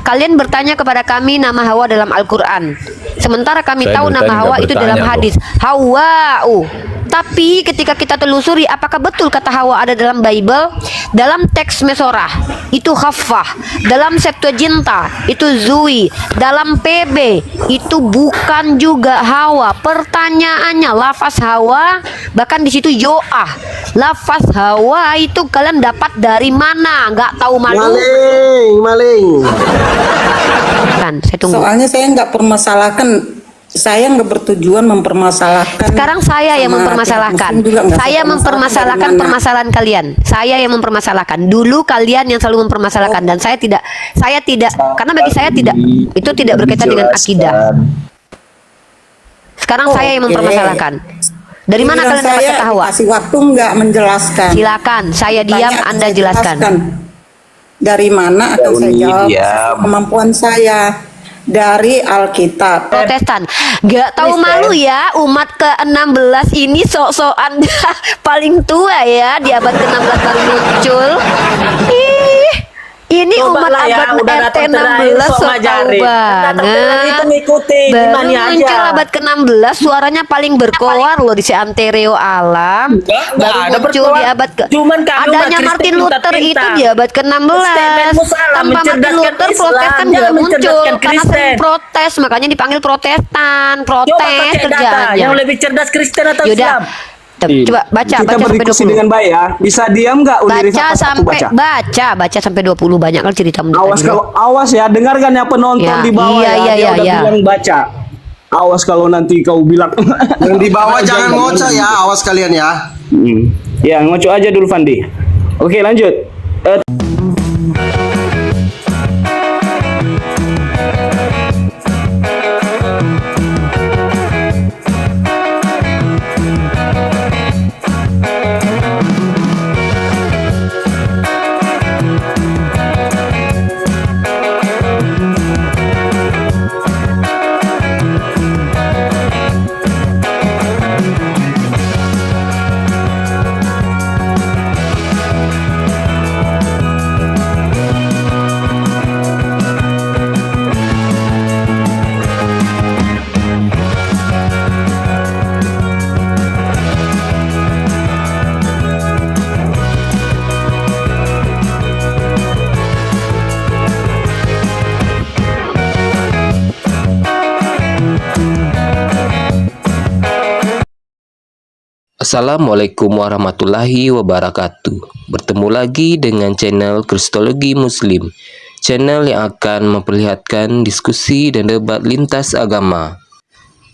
Kalian bertanya kepada kami nama Hawa dalam Al-Quran, sementara kami Saya tahu dari nama tadi Hawa nggak itu dalam bertanya kok. hadis Hawa'u. Tapi ketika kita telusuri apakah betul kata Hawa ada dalam Bible, dalam teks Mesorah itu Khaffah, dalam Septuaginta itu Zui, dalam PB itu bukan juga Hawa. Pertanyaannya, lafaz Hawa bahkan di situ Yoah. Lafaz Hawa itu kalian dapat dari mana? Nggak tahu malu? Maling. Kan, saya tunggu. Soalnya saya nggak permasalahkan, saya nggak bertujuan mempermasalahkan. Sekarang saya yang sama mempermasalahkan. pihak muslim juga nggak Saya mempermasalahkan dari mana. permasalahan kalian. Saya yang mempermasalahkan. Dulu kalian yang selalu mempermasalahkan dan saya tidak karena bagi saya tidak itu tidak berkaitan dengan akidah. Sekarang saya yang Oke. mempermasalahkan. Dari mana Giliran kalian dapat saya kata Hawa? Kasih waktu nggak menjelaskan. Silakan, saya diam, Tanya, Anda saya jelaskan. Dari mana akan saya jawab diam. kemampuan saya dari Alkitab. Protestan, nggak tahu malu ya, umat ke-16 ini sok-sokan paling tua ya, di abad ke-16 baru muncul. Ini Coba umat lah ya, abad udah datang terakhir, RT16 sok sok tahu ngajarin. Datang terakhir itu ngikuti, banget. Baru gimana aja. muncul abad ke-16, suaranya paling berkoar loh di seantero alam. Enggak Baru ada muncul di berkoar. abad ke Cuman kamu adanya nggak Martin Kristen Luther itu pintar-pintar. di abad ke-16. Statementmu salah, Tanpa Martin mencerdaskan Luther Islam, Protestan jangan nggak muncul mencerdaskan karena sering Kristen. protes, makanya dipanggil Protestan. Coba Protes pakai data, kerjaannya. yang lebih cerdas Kristen atau Yaudah, Islam? coba baca Kita sampai berdiskusi 20. dengan baik ya. Bisa diam nggak Unirifa Baca pas aku sampai baca sampai 20, banyak kan cerita Awas ya, dengarkan ya penonton Ya, di bawah iya, ya. iya, Dia iya, udah iya. bilang baca. Awas kalau nanti kau bilang. Yang di bawah jangan ngoceh ya, awas kalian ya. Ya, ngoco aja dulu Fandi. Oke, lanjut. Assalamualaikum warahmatullahi wabarakatuh. Bertemu lagi dengan channel Kristologi Muslim, channel yang akan memperlihatkan diskusi dan debat lintas agama.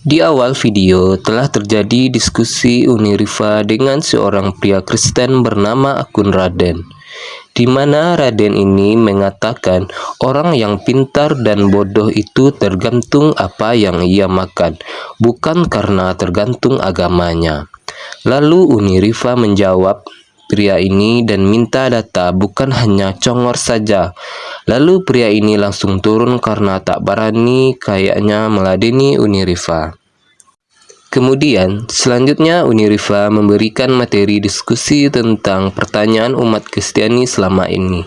Di awal video telah terjadi diskusi Unirifa dengan seorang pria Kristen bernama Akun Raden, di mana Raden ini mengatakan orang yang pintar dan bodoh itu tergantung apa yang ia makan, bukan karena tergantung agamanya. Lalu Unirifa menjawab pria ini dan minta data, bukan hanya congor saja. Lalu pria ini langsung turun karena tak berani kayaknya meladeni Unirifa. Kemudian selanjutnya Unirifa memberikan materi diskusi tentang pertanyaan umat Kristiani selama ini.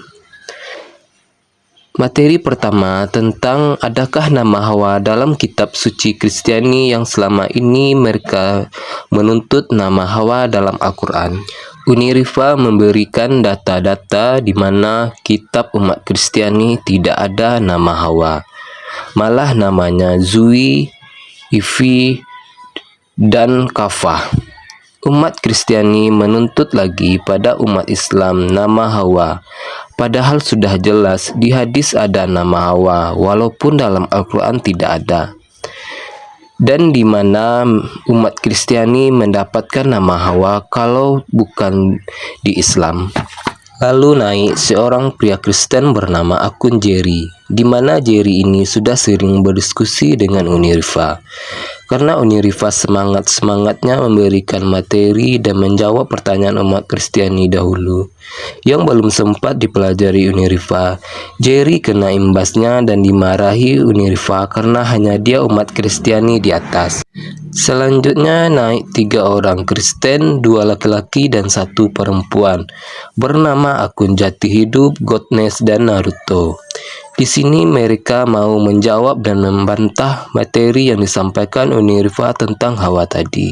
Materi pertama tentang adakah nama Hawa dalam kitab suci Kristiani yang selama ini mereka menuntut nama Hawa dalam Al-Quran. Unirifa memberikan data-data di mana kitab umat Kristiani tidak ada nama Hawa. Malah namanya Zui, Ifi, dan Kafah. Umat Kristiani menuntut lagi pada umat Islam nama Hawa, padahal sudah jelas di hadis ada nama Hawa, walaupun dalam Al-Quran tidak ada. Dan di mana umat Kristiani mendapatkan nama Hawa kalau bukan di Islam. Lalu naik seorang pria Kristen bernama Akun Jerry, di mana Jerry ini sudah sering berdiskusi dengan Unirifa. Karena Unirifa semangat-semangatnya memberikan materi dan menjawab pertanyaan umat Kristiani dahulu yang belum sempat dipelajari Unirifa. Jerry kena imbasnya dan dimarahi Unirifa karena hanya dia umat Kristiani di atas. Selanjutnya naik 3 orang Kristen, 2 laki-laki dan 1 perempuan, bernama Akun Jati Hidup, Godness, dan Naruto. Di sini mereka mau menjawab dan membantah materi yang disampaikan Unirifa tentang Hawa tadi.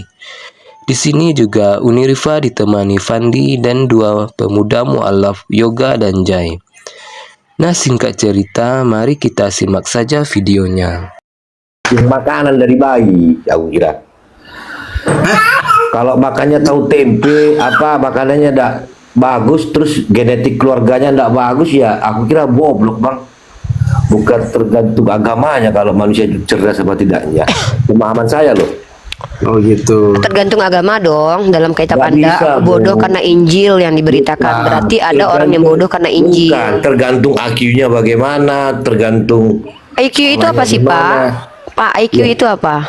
Di sini juga Unirifa ditemani Fandi dan dua pemuda mualaf Yoga dan Jai. Nah, singkat cerita, mari kita simak saja videonya. Makanan dari bayi, aku kira. Kalau makannya tahu tempe, apa makanannya tidak bagus, terus genetik keluarganya tidak bagus, ya aku kira goblok bang. Bukan tergantung agamanya kalau manusia itu cerdas apa tidaknya. Pemahaman saya loh. Oh gitu. Tergantung agama dong. Dalam kitab Nggak Anda bisa, bodoh Bu. karena Injil yang diberitakan. Bukan. Berarti ada orang yang bodoh karena Injil. Bukan, tergantung IQ-nya bagaimana, tergantung IQ itu apa sih, Pak? Pak, IQ itu apa?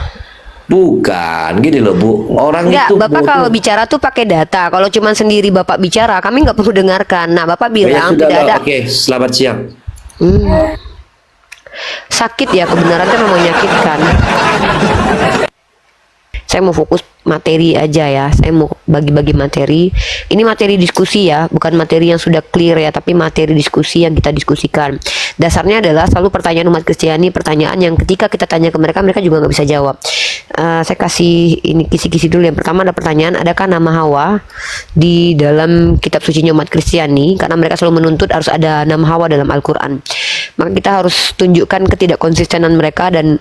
bukan gini loh Bu. Orang Enggak, itu Bapak bodoh. kalau bicara tuh pakai data. Kalau cuma sendiri Bapak bicara, kami nggak perlu dengarkan. Nah, Bapak Ya bilang sudah tidak lah, ada. oke, selamat siang. Sakit ya, kebenaran itu memang menyakitkan. Saya mau fokus materi aja ya. Saya mau bagi-bagi materi. Ini materi diskusi ya, bukan materi yang sudah clear ya, tapi materi diskusi yang kita diskusikan. Dasarnya adalah selalu pertanyaan umat Kristiani, pertanyaan yang ketika kita tanya ke mereka, mereka juga nggak bisa jawab. Saya kasih ini kisi-kisi dulu. Yang pertama ada pertanyaan, adakah nama Hawa di dalam kitab sucinya umat Kristiani? Karena mereka selalu menuntut harus ada nama Hawa dalam Al-Quran. Maka kita harus tunjukkan ketidakkonsistenan mereka dan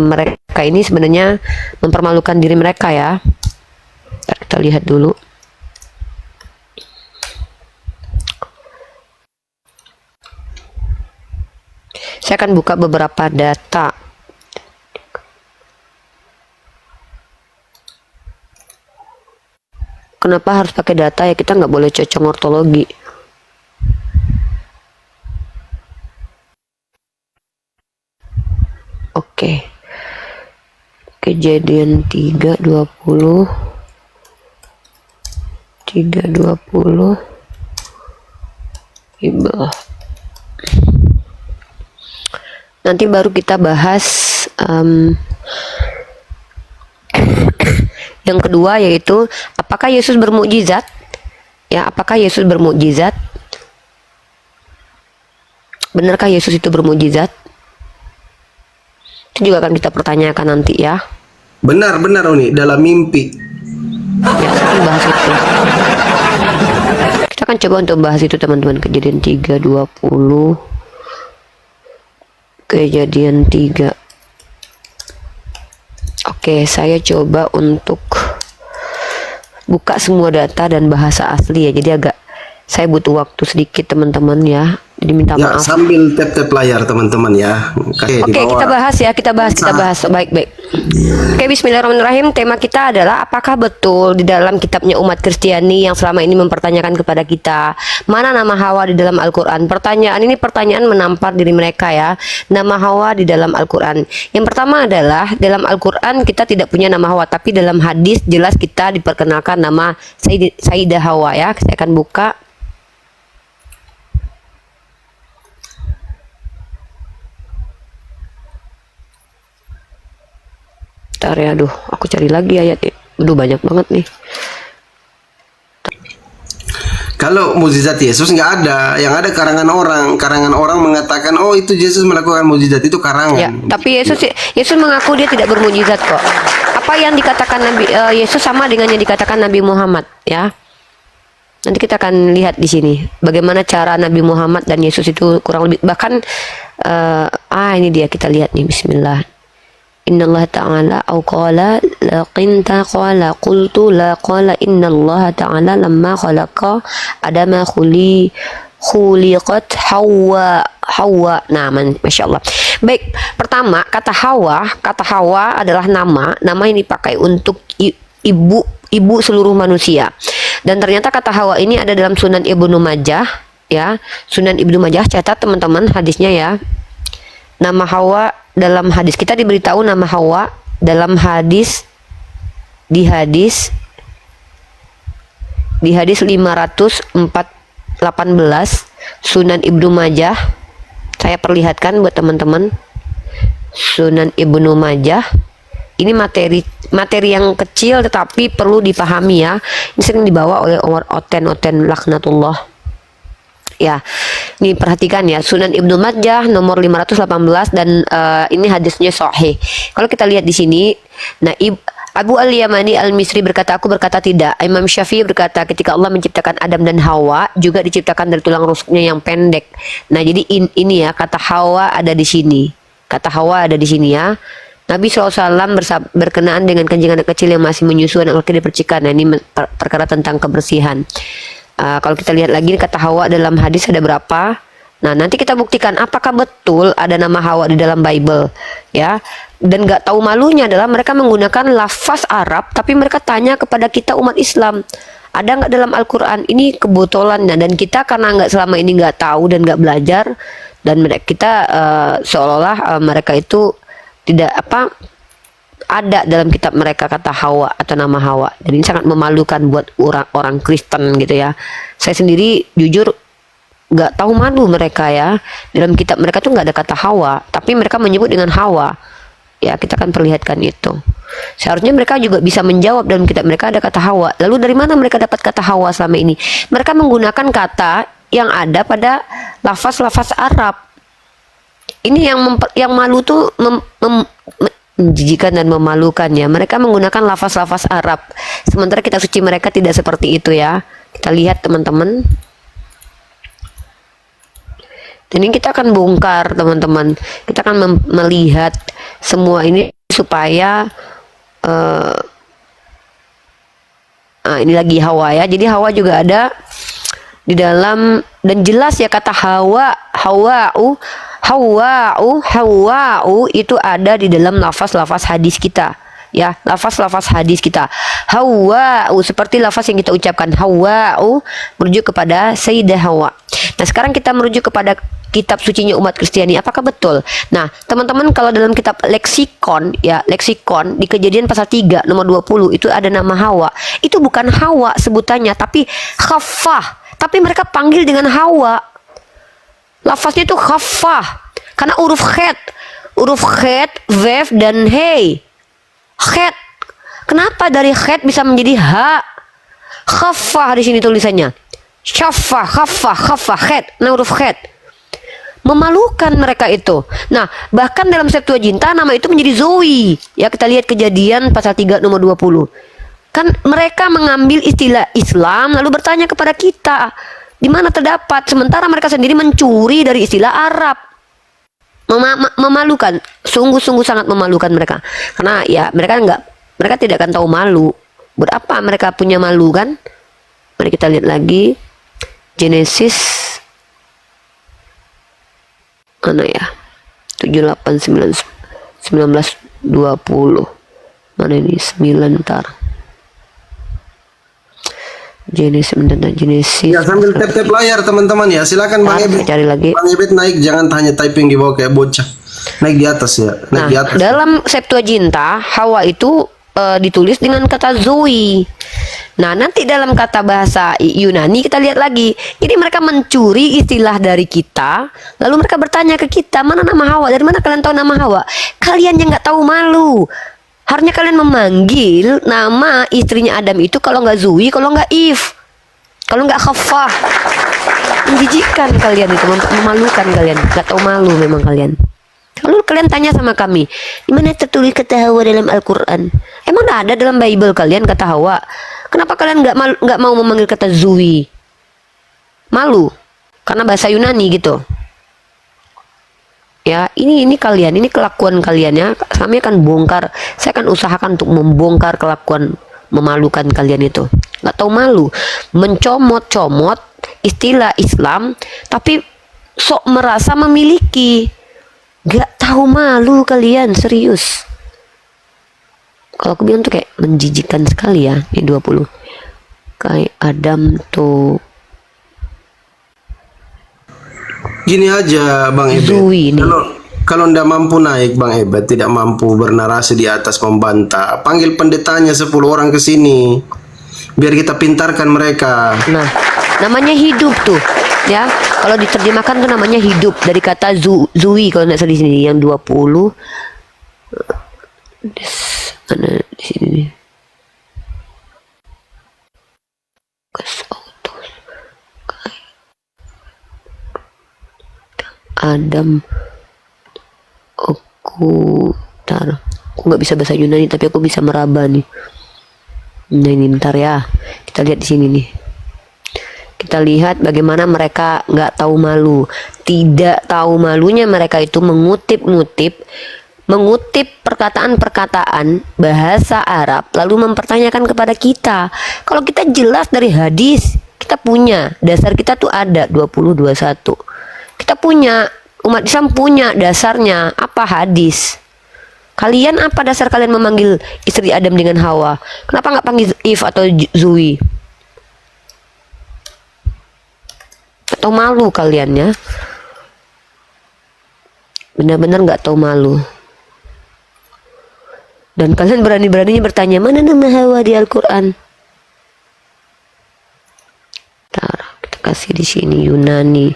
mereka ini sebenarnya mempermalukan diri mereka ya. Ntar kita lihat dulu. Saya akan buka beberapa data. Kenapa harus pakai data ya? Kita nggak boleh cocok ortologi. Oke. Kejadian 3:20 3:20 Ibadah. Nanti baru kita bahas yang kedua, yaitu apakah Yesus bermukjizat? Ya, apakah Yesus bermukjizat? Benarkah Yesus itu bermukjizat? Itu juga akan kita pertanyakan nanti ya. Benar Uni, dalam mimpi. Ya, kita akan bahas itu. Kita akan coba untuk bahas itu teman-teman. Kejadian 3:20. Kejadian 3. Oke, saya coba untuk buka semua data dan bahasa asli ya. Jadi agak saya butuh waktu sedikit teman-teman ya. Jadi minta Ya, maaf. sambil tap-tap layar teman-teman ya. Oke, Oke, kita bahas ya, kita bahas. Baik-baik. Oke, bismillahirrahmanirrahim. Tema kita adalah apakah betul di dalam kitabnya umat Kristiani yang selama ini mempertanyakan kepada kita, mana nama Hawa di dalam Al-Quran? Pertanyaan menampar diri mereka ya. Nama Hawa di dalam Al-Quran. Yang pertama adalah dalam Al-Quran kita tidak punya nama Hawa, tapi dalam hadis jelas kita diperkenalkan nama Sayyidah Hawa ya. Saya akan buka. Bentar ya, aduh, aku cari lagi ayatnya. Aduh, banyak banget nih. Kalau mukjizat Yesus nggak ada, yang ada karangan orang mengatakan oh itu Yesus melakukan mukjizat, itu karangan. Ya, tapi Yesus mengaku dia tidak bermujizat kok. Apa yang dikatakan Nabi Yesus sama dengan yang dikatakan Nabi Muhammad ya. Nanti kita akan lihat di sini bagaimana cara Nabi Muhammad dan Yesus itu kurang lebih, bahkan ini dia, kita lihat nih, bismillah. Innallaha ta'ala au qala laqinta qala qultu la qala innallaha ta'ala lamma khalaqa adama khuliqat Hawa. Nah, Masya Allah. Baik, pertama kata Hawa adalah nama yang dipakai untuk ibu seluruh manusia. Dan ternyata kata Hawa ini ada dalam Sunan Ibnu Majah ya. Sunan Ibnu Majah, catat teman-teman hadisnya ya. Nama Hawa dalam hadis, kita diberitahu nama Hawa dalam hadis di hadis 518 Sunan Ibnu Majah. Saya perlihatkan buat teman-teman. Sunan Ibnu Majah. Ini materi yang kecil tetapi perlu dipahami ya. Ini sering dibawa oleh oten laknatullah. Ya, ini perhatikan ya, Sunan Ibnu Majah nomor 518 dan ini hadisnya sahih. Kalau kita lihat di sini, nah Abu Al-Yamani Al-Misri berkata, aku berkata tidak. Imam Syafi'i berkata, ketika Allah menciptakan Adam dan Hawa juga diciptakan dari tulang rusuknya yang pendek. Nah, jadi ini ya, kata Hawa ada di sini. Kata Hawa ada di sini ya. Nabi SAW berkenaan dengan kencing anak kecil yang masih menyusu anak laki dipercikan. Nah, ini perkara tentang kebersihan. Kalau kita lihat lagi kata Hawa dalam hadis ada berapa? Nah, nanti kita buktikan apakah betul ada nama Hawa di dalam Bible, ya. Dan nggak tahu malunya adalah mereka menggunakan lafaz Arab, tapi mereka tanya kepada kita umat Islam, ada nggak dalam Al-Quran? Ini kebotolan, dan kita karena nggak selama ini nggak tahu dan nggak belajar, dan kita seolah-olah mereka itu tidak ada dalam kitab mereka kata Hawa atau nama Hawa, dan ini sangat memalukan buat orang-orang Kristen gitu ya. Saya sendiri jujur nggak tahu malu mereka ya, dalam kitab mereka tuh nggak ada kata Hawa, tapi mereka menyebut dengan Hawa ya. Kita akan perlihatkan itu. Seharusnya mereka juga bisa menjawab dalam kitab mereka ada kata Hawa. Lalu dari mana mereka dapat kata Hawa selama ini? Mereka menggunakan kata yang ada pada lafaz-lafaz Arab. Ini yang malu tuh menjijikan dan memalukan ya. Mereka menggunakan lafaz-lafaz Arab, sementara kitab suci mereka tidak seperti itu ya. Kita lihat teman-teman. Dan ini kita akan bongkar teman-teman. Kita akan melihat semua ini supaya ini lagi Hawa ya. Jadi Hawa juga ada di dalam, dan jelas ya kata Hawa'u itu ada di dalam lafaz-lafaz hadis kita ya, lafaz-lafaz hadis kita. Hawa'u seperti lafaz yang kita ucapkan, Hawa'u merujuk kepada Sayyidah Hawa. Nah, sekarang kita merujuk kepada kitab sucinya umat Kristiani, apakah betul? Nah, teman-teman, kalau dalam kitab leksikon ya, leksikon di Kejadian pasal 3 nomor 20 itu ada nama Hawa. Itu bukan Hawa sebutannya, tapi Khaffah. Tapi mereka panggil dengan Hawa. Lafaznya itu Khaffah. Karena huruf khet, vev dan hei. Khet. Kenapa dari khet bisa menjadi ha? Khaffah di sini tulisannya. Khaffah, khet. Nah, huruf khet. Memalukan mereka itu. Nah, bahkan dalam Septuaginta nama itu menjadi Zoe. Ya, kita lihat Kejadian pasal 3 nomor 20. Kan mereka mengambil istilah Islam lalu bertanya kepada kita, di mana terdapat, sementara mereka sendiri mencuri dari istilah Arab. Memalukan, sungguh-sungguh sangat memalukan mereka. Karena ya mereka tidak akan tahu malu. Berapa mereka punya malu kan? Mari kita lihat lagi Genesis mana ya, 78 19 20. Mana ini 9 ntar. Genesis. Ya, sambil tap-tap layar teman-teman ya. Silakan Bang Ebet. Cari lagi. Bang Ebet naik, jangan hanya typing di bawah kayak bocah. Naik di atas ya. Naik Nah, di atas. dalam Septuaginta Hawa itu ditulis dengan kata Zoe. Nah, nanti dalam kata bahasa Yunani kita lihat lagi. Jadi mereka mencuri istilah dari kita, lalu mereka bertanya ke kita, mana nama Hawa? Dari mana kalian tahu nama Hawa? Kalian yang nggak tahu malu. Harusnya kalian memanggil nama istrinya Adam itu kalau nggak Zoe, kalau nggak Eve, kalau nggak Khaffah. Menjijikan kalian itu, memalukan kalian. Nggak tahu malu memang kalian. Lalu kalian tanya sama kami, di mana tertulis kata Hawa dalam Al-Quran? Emang ada dalam Bible kalian kata Hawa? Kenapa kalian nggak mau memanggil kata Zoe? Malu karena bahasa Yunani gitu. Ya, ini kalian, ini kelakuan kalian ya. Kami akan bongkar. Saya akan usahakan untuk membongkar kelakuan memalukan kalian itu. Nggak tahu malu, mencomot-comot istilah Islam, tapi sok merasa memiliki. Gak tahu malu kalian, serius. Kalau aku bilang tuh kayak menjijikan sekali ya. Ini 20. Kayak Adam tuh. Gini aja Bang Ebet. Zoe nih. Kalau ndak mampu naik Bang Ebet, tidak mampu bernarasi di atas membantah, panggil pendetanya 10 orang ke sini. Biar kita pintarkan mereka. Nah, namanya hidup tuh. Ya, kalau diterjemahkan tuh namanya hidup dari kata Zoe kalau nggak salah di sini yang 20. Mana di sini? Adam. Aku nggak bisa bahasa Yunani tapi aku bisa meraba nih. Nah ini bentar ya, kita lihat di sini nih. Kita lihat bagaimana mereka nggak tahu malu. Tidak tahu malunya mereka itu mengutip perkataan-perkataan bahasa Arab lalu mempertanyakan kepada kita. Kalau kita jelas dari hadis, kita punya dasar, kita tuh ada 20-21. Kita punya, umat Islam punya dasarnya apa? Hadis. Kalian apa dasar kalian memanggil istri Adam dengan Hawa? Kenapa nggak panggil Eve atau Zui? Atau malu kalian ya? Benar-benar nggak tahu malu. Dan kalian berani-beraninya bertanya, mana nama Hawa di Al-Quran? Ntar, kita kasih di sini Yunani,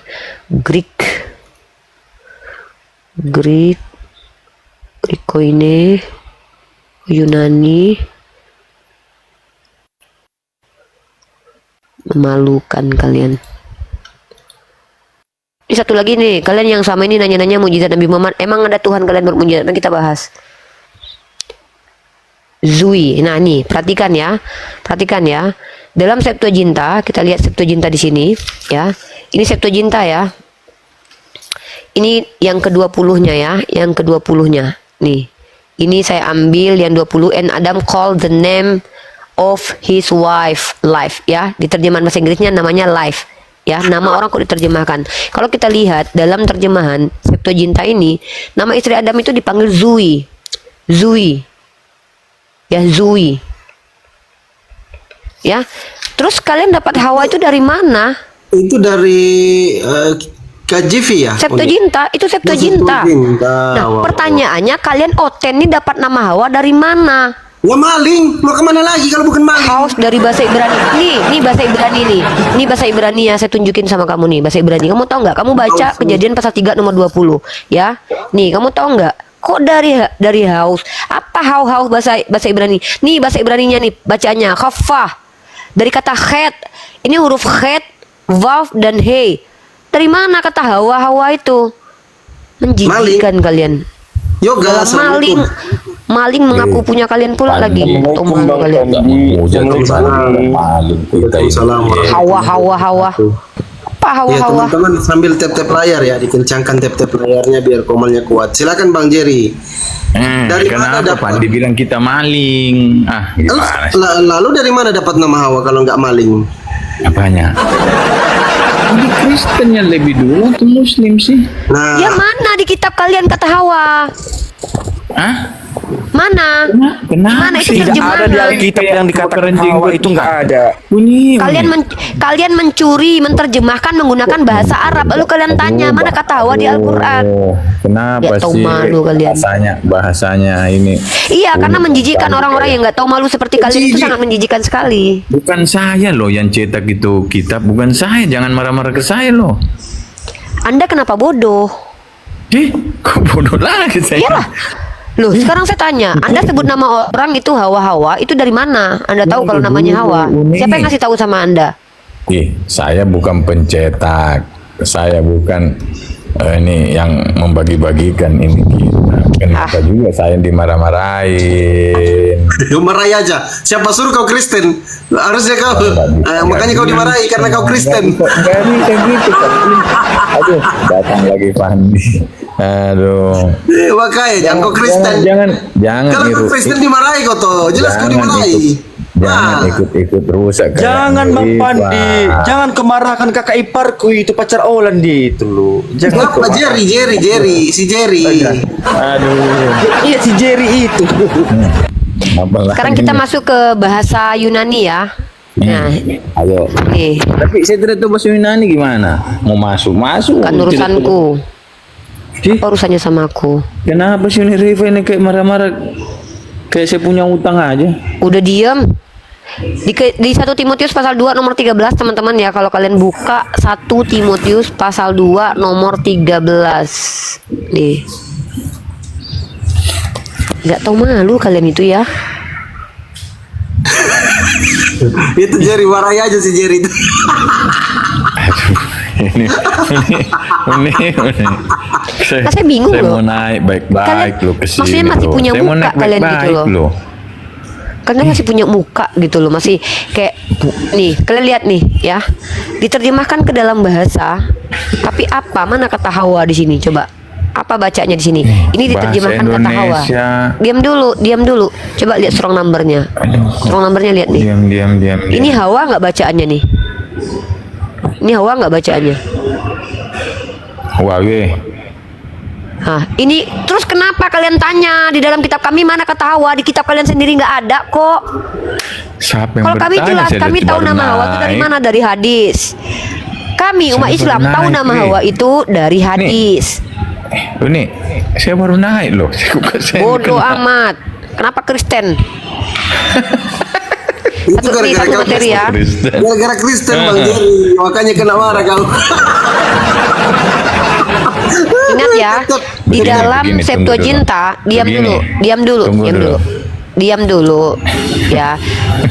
Greek, Koine, Yunani. Memalukan kalian. Ini satu lagi nih, kalian yang sama ini nanya-nanya mujizat Nabi Muhammad, emang ada Tuhan kalian bermujizat? Nah, kita bahas. Zui. Nah, nih, perhatikan ya. Dalam Septuaginta, kita lihat Septuaginta di sini, ya. Ini Septuaginta ya. Ini yang ke-20-nya ya, yang ke-20-nya. Nih. Ini saya ambil yang 20, and Adam called the name of his wife life ya. Di terjemahan bahasa Inggrisnya namanya life. Ya, nama orang kok diterjemahkan. Kalau kita lihat dalam terjemahan Septuaginta ini, nama istri Adam itu dipanggil Zui. Ya, Zui. Ya. Terus kalian dapat Hawa itu dari mana? Itu dari KJV ya? Septuaginta, itu Septuaginta. Nah, pertanyaannya kalian Oten ini dapat nama Hawa dari mana? Ya maling, mau kemana lagi kalau bukan maling? Haus dari bahasa Ibrani. Nih bahasa Ibrani nih. Ini bahasa Ibrani ya, saya tunjukin sama kamu nih, bahasa Ibrani. Kamu tahu nggak? Kamu baca Kejadian pasal 3 nomor 20, ya. Nih, kamu tahu nggak? Kok dari haus? Apa haus bahasa Ibrani? Nih bahasa Ibraninya nih, bacanya khafah. Dari kata khet. Ini huruf khet, waw dan he. Dari mana kata hawa itu? Menjijikkan kalian. Yoga, maling mengaku punya kalian pula lagi. Malu kalian. Hawa. Apa hawa? Ya, teman-teman sambil tap-tap layar ya, dikencangkan tap-tap layarnya biar komalnya kuat. Silakan Bang Jerry. Dari mana dapat? Dibilang kita maling. Gimana sih? Lalu dari mana dapat nama Hawa kalau nggak maling? Apanya? Di Kristen yang lebih dulu atau Muslim sih? Nah, Ya mana di kitab kalian kata Hawa? Hah? Mana? Kenapa Mana itu sih? terjemahan? Ada di Alkitab yang dikatakan Hawa itu nggak ada. Kalian mencuri, menerjemahkan menggunakan bahasa Arab. Lalu kalian tanya mana kata Hawa di Al-Quran? Kenapa Ya, tahu sih malu kalian. bahasanya ini? Iya, karena menjijikan orang-orang yang nggak tahu malu seperti kalian itu sangat menjijikan sekali. Bukan saya loh yang cetak itu kitab, bukan saya. Jangan marah-marah ke saya loh. Anda kenapa bodoh? Kok bodoh lagi saya? Iyalah. Loh, sekarang saya tanya, Anda sebut nama orang itu Hawa itu dari mana? Anda tahu kalau namanya Hawa? Siapa yang ngasih tahu sama Anda? Saya bukan pencetak, saya bukan ini yang membagi-bagikan ini kita. Kenapa juga saya dimarah-marahin? marahi aja. Siapa suruh kau Kristen? Harusnya kau. Makanya kau dimarahi karena kau Kristen. Nggak bisa gitu. Aduh, datang lagi Fandi. Aduh. Makanya jangan kau Kristen. Jangan Kalau kau Kristen dimarahi kau toh. Jelas kau dimarahi. Jangan ikut rusak. Jangan Bang Pandi, jangan kemarahkan kakak iparku itu pacar Olandi itu lo. Kenapa Jerry, si Jerry. Aduh. Iya si Jerry itu. Sekarang kita masuk ke bahasa Yunani ya. Nah, Ayo. nih, Tapi saya tidak tahu bahasa Yunani gimana. Mau masuk. kan urusanku. Apa urusannya sama aku? Kenapa sih ini Riva ini kayak marah-marah? Kayak saya punya utang aja. Udah diem. Di 1 Timotius pasal 2 nomor 13 teman-teman ya, kalau kalian buka 1 Timotius pasal 2 nomor 13 nih. Nggak tahu malu kalian itu ya. Itu Jerry, marahi aja si Jerry itu. ini. Saya bingung Saya loh. mau naik baik-baik Kalian- loh ke sini. maksudnya masih loh. punya Saya mau muka naik kalian gitu baik-baik loh. Karena masih punya muka gitu loh, masih kayak nih, kalian lihat nih ya. Diterjemahkan ke dalam bahasa, tapi apa mana kata Hawa di sini? Coba. Apa bacanya di sini? Ini bahasa diterjemahkan kata Hawa. Indonesia. Diam dulu. Coba lihat strong numbernya. Strong numbernya lihat nih. Diam. Ini Hawa nggak bacaannya nih? Ini Hawa nggak bacaannya? Huawei. Nah, ini terus kenapa kalian tanya di dalam kitab kami mana kata Hawa? Di kitab kalian sendiri nggak ada kok. Siapa yang Kalau kami bertanya? jelas, Saya kami tahu baru nama Hawa itu dari naik. mana? Dari hadis. Kami umat Saya Islam baru tahu naik nama nih. Hawa itu dari hadis. Ini saya baru naik loh. Saya Bodoh kenal. amat. Kenapa Kristen? Itu Satu gara-gara materi ya. Kristen. Gara-gara Kristen Bang Jerry, makanya kena marah kau. Ingat ya, di Begini, dalam begini, tunggu Septuaginta, dulu. diam Begini. dulu, Tunggu dulu. diam dulu, ya.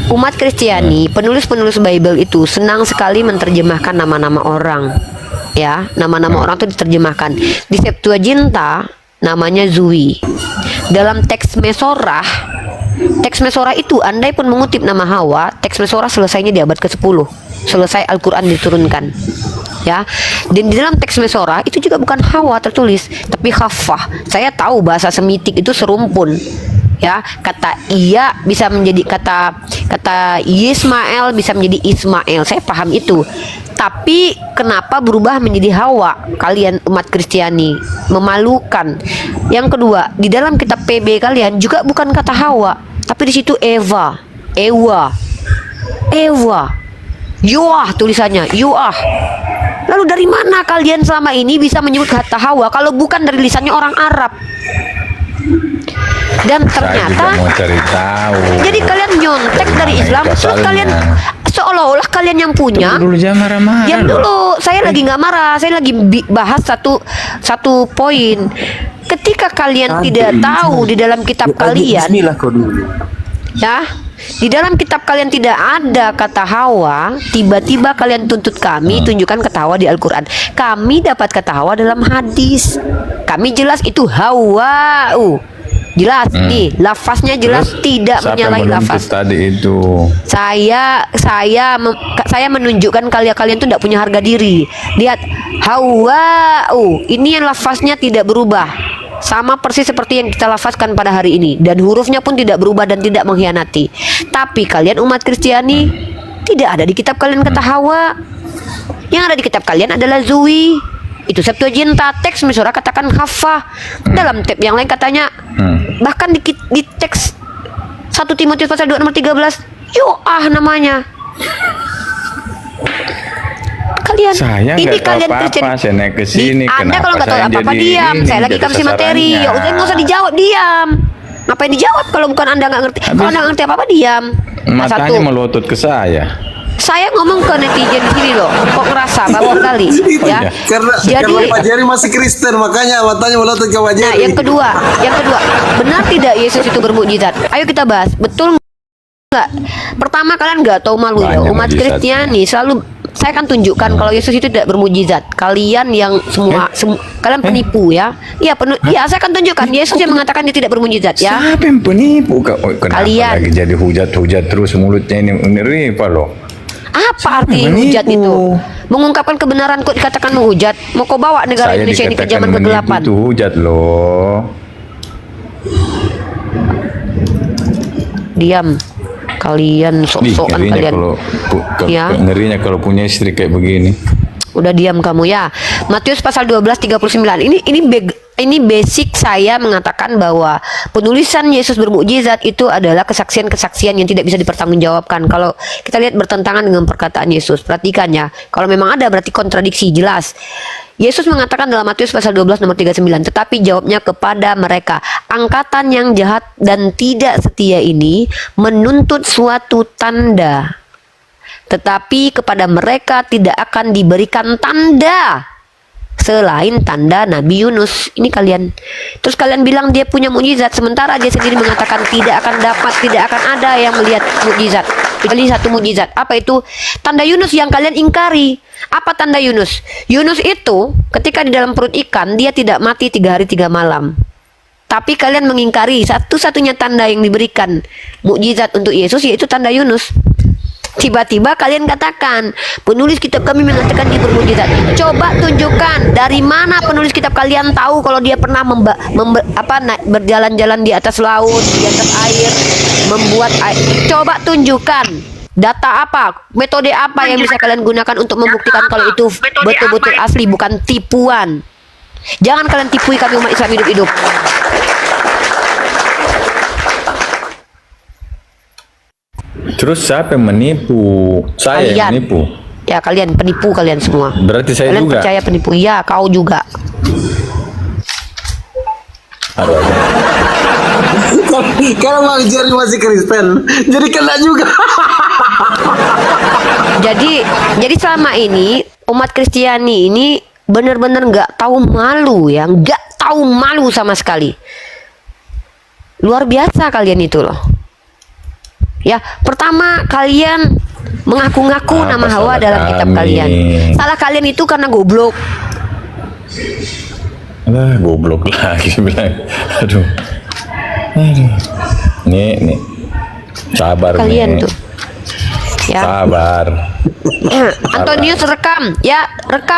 Umat Kristiani, penulis-penulis Bible itu senang sekali menerjemahkan nama-nama orang, ya. Nama-nama orang itu diterjemahkan. Di Septuaginta namanya Zui. Dalam teks Mesorah itu andai pun mengutip nama Hawa, teks Mesorah selesainya di abad ke-10. Selesai Al-Qur'an diturunkan. Ya. Dan di dalam teks Mesorah itu juga bukan Hawa tertulis, tapi Khaffah. Saya tahu bahasa Semitik itu serumpun. Ya, kata iya bisa menjadi kata Yismael bisa menjadi Ismail. Saya paham itu. Tapi kenapa berubah menjadi Hawa? Kalian umat Kristiani memalukan. Yang kedua, di dalam kitab PB kalian juga bukan kata Hawa, tapi di situ Ewa. Yoah tulisannya, Yoah. Lalu dari mana kalian selama ini bisa menyebut kata Hawa kalau bukan dari lisannya orang Arab? Dan Saya juga ternyata mau cari tahu. jadi kalian nyontek dari mana Islam, itu terus asalnya. kalian seolah-olah kalian yang punya. Tunggu dulu, jangan marah-marah. Diam loh. dulu, saya lagi nggak marah, saya lagi bahas satu poin. Ketika kalian tidak tahu di dalam kitab kalian, Bismillah kau dulu. ya, di dalam kitab kalian tidak ada kata Hawa, tiba-tiba kalian tuntut kami tunjukkan kata Hawa di Al-Quran. Kami dapat kata Hawa dalam hadis. Kami jelas itu Hawa. Jelas nih, lafaznya jelas tidak Siapa menyalahi yang menuntut lafaz. tadi itu? Saya menunjukkan kalian tuh tidak punya harga diri. Lihat Hawa, ini yang lafaznya tidak berubah, sama persis seperti yang kita lafazkan pada hari ini, dan hurufnya pun tidak berubah dan tidak mengkhianati. Tapi kalian umat Kristiani tidak ada di kitab kalian kata Hawa. Yang ada di kitab kalian adalah Zui. Itu Septuaginta, teks Mesorah katakan Khaffah. Dalam tab yang lain katanya, bahkan di teks 1 Timotius pasal 2 nomor 13, Yoah namanya. Kalian, Saya ini nggak tahu kalian apa-apa, Kristen. saya naik ke sini, Anda kenapa kalau nggak tahu saya apa-apa jadi diam. ini, Saya lagi jadi kasih materi. sasarannya? Ya udah nggak usah dijawab, diam. Ngapain dijawab kalau bukan Anda nggak ngerti? Kalau Anda nggak ngerti apa-apa diam. Nah, satu, Matanya melotot ke saya. saya ngomong ke netizen di sini loh. Kok ngerasa bapak kali? Ya. Karena Jadi Pak Jerry masih Kristen, makanya matanya melotot ke Pak nah, Jerry. yang kedua, benar tidak Yesus itu bermukjizat? Ayo kita bahas. Betul nggak? Pertama, kalian nggak tahu malu ya. Banyak Umat mukjizatnya. Kristiani selalu saya akan tunjukkan kalau Yesus itu tidak bermukjizat. Kalian yang kalian penipu ya. Iya, ya saya akan tunjukkan Yesus yang mengatakan dia tidak bermukjizat ya. Siapa yang penipu? Kenapa Kalian. lagi jadi hujat-hujat terus mulutnya ini riva loh. Apa arti Menipu. hujat itu? Mengungkapkan kebenaran kok dikatakan menghujat? Mau kau bawa negara Saya Indonesia ini ke dikatakan zaman menipu kegelapan? itu hujat loh. Diam. Kalian sok-sokan Ngerinya kalian. Ya. ngerinya kalau punya istri kayak begini. Udah diam kamu ya. Matius pasal 12:39. Ini basic saya mengatakan bahwa penulisan Yesus bermukjizat itu adalah kesaksian-kesaksian yang tidak bisa dipertanggungjawabkan. Kalau kita lihat bertentangan dengan perkataan Yesus, perhatikan ya. Kalau memang ada berarti kontradiksi jelas. Yesus mengatakan dalam Matius pasal 12 nomor 39, tetapi jawabnya kepada mereka, angkatan yang jahat dan tidak setia ini menuntut suatu tanda. Tetapi kepada mereka tidak akan diberikan tanda selain tanda Nabi Yunus. Ini kalian. Terus kalian bilang dia punya mukjizat, sementara dia sendiri mengatakan tidak akan ada yang melihat mukjizat. kecuali satu mukjizat. Apa itu? Tanda Yunus yang kalian ingkari. Apa tanda Yunus? Yunus itu ketika di dalam perut ikan dia tidak mati 3 hari 3 malam. Tapi kalian mengingkari satu-satunya tanda yang diberikan mukjizat untuk Yesus, yaitu tanda Yunus. Tiba-tiba kalian katakan penulis kitab kami mengatakan dia bermukjizat. Coba tunjukkan dari mana penulis kitab kalian tahu kalau dia pernah berjalan-jalan di atas laut, di atas air, membuat air. Coba tunjukkan data apa, metode apa yang bisa kalian gunakan untuk membuktikan kalau itu betul-betul asli, bukan tipuan. Jangan kalian tipui kami umat Islam hidup-hidup. Terus siapa yang menipu? Saya yang menipu. Ya, kalian penipu, kalian semua. Berarti saya kalian juga percaya penipu. Iya, kau juga. Aduh. Kalau Bang Jerry masih Kristen, jadi kena juga. jadi selama ini umat Kristiani ini benar-benar nggak tahu malu ya, nggak tahu malu sama sekali. Luar biasa kalian itu loh. Ya, pertama kalian mengaku-ngaku nama Hawa dalam kitab kalian. Salah kalian itu karena goblok. Lah, goblok lagi bilang. Aduh. Nih. Sabar Kalian nih. tuh. Ya. Sabar. Antonius rekam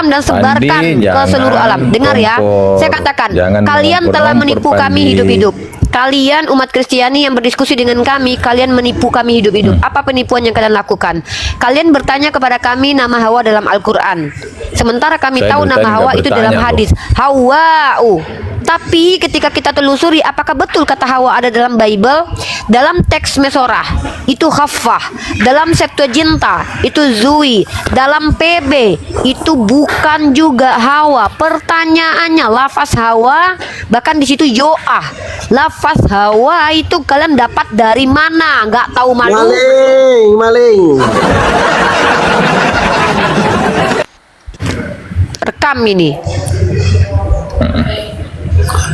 dan sebarkan Andi, ke seluruh alam. Dengar ya, saya katakan, kalian telah menipu kami hidup-hidup. Kalian umat Kristiani yang berdiskusi dengan kami, kalian menipu kami hidup-hidup. Apa penipuan yang kalian lakukan? Kalian bertanya kepada kami nama Hawa dalam Al-Quran, sementara kami tahu nama Hawa itu dalam hadis. Hawa'u. Tapi ketika kita telusuri apakah betul kata Hawa ada dalam Bible, dalam teks Mesorah itu Khaffah, dalam Septuaginta itu Zui, dalam PB itu bukan juga Hawa. Pertanyaannya, lafaz Hawa bahkan di situ Yoah. Lafaz Hawa itu kalian dapat dari mana? Nggak tahu malu. Maling. Rekam ini.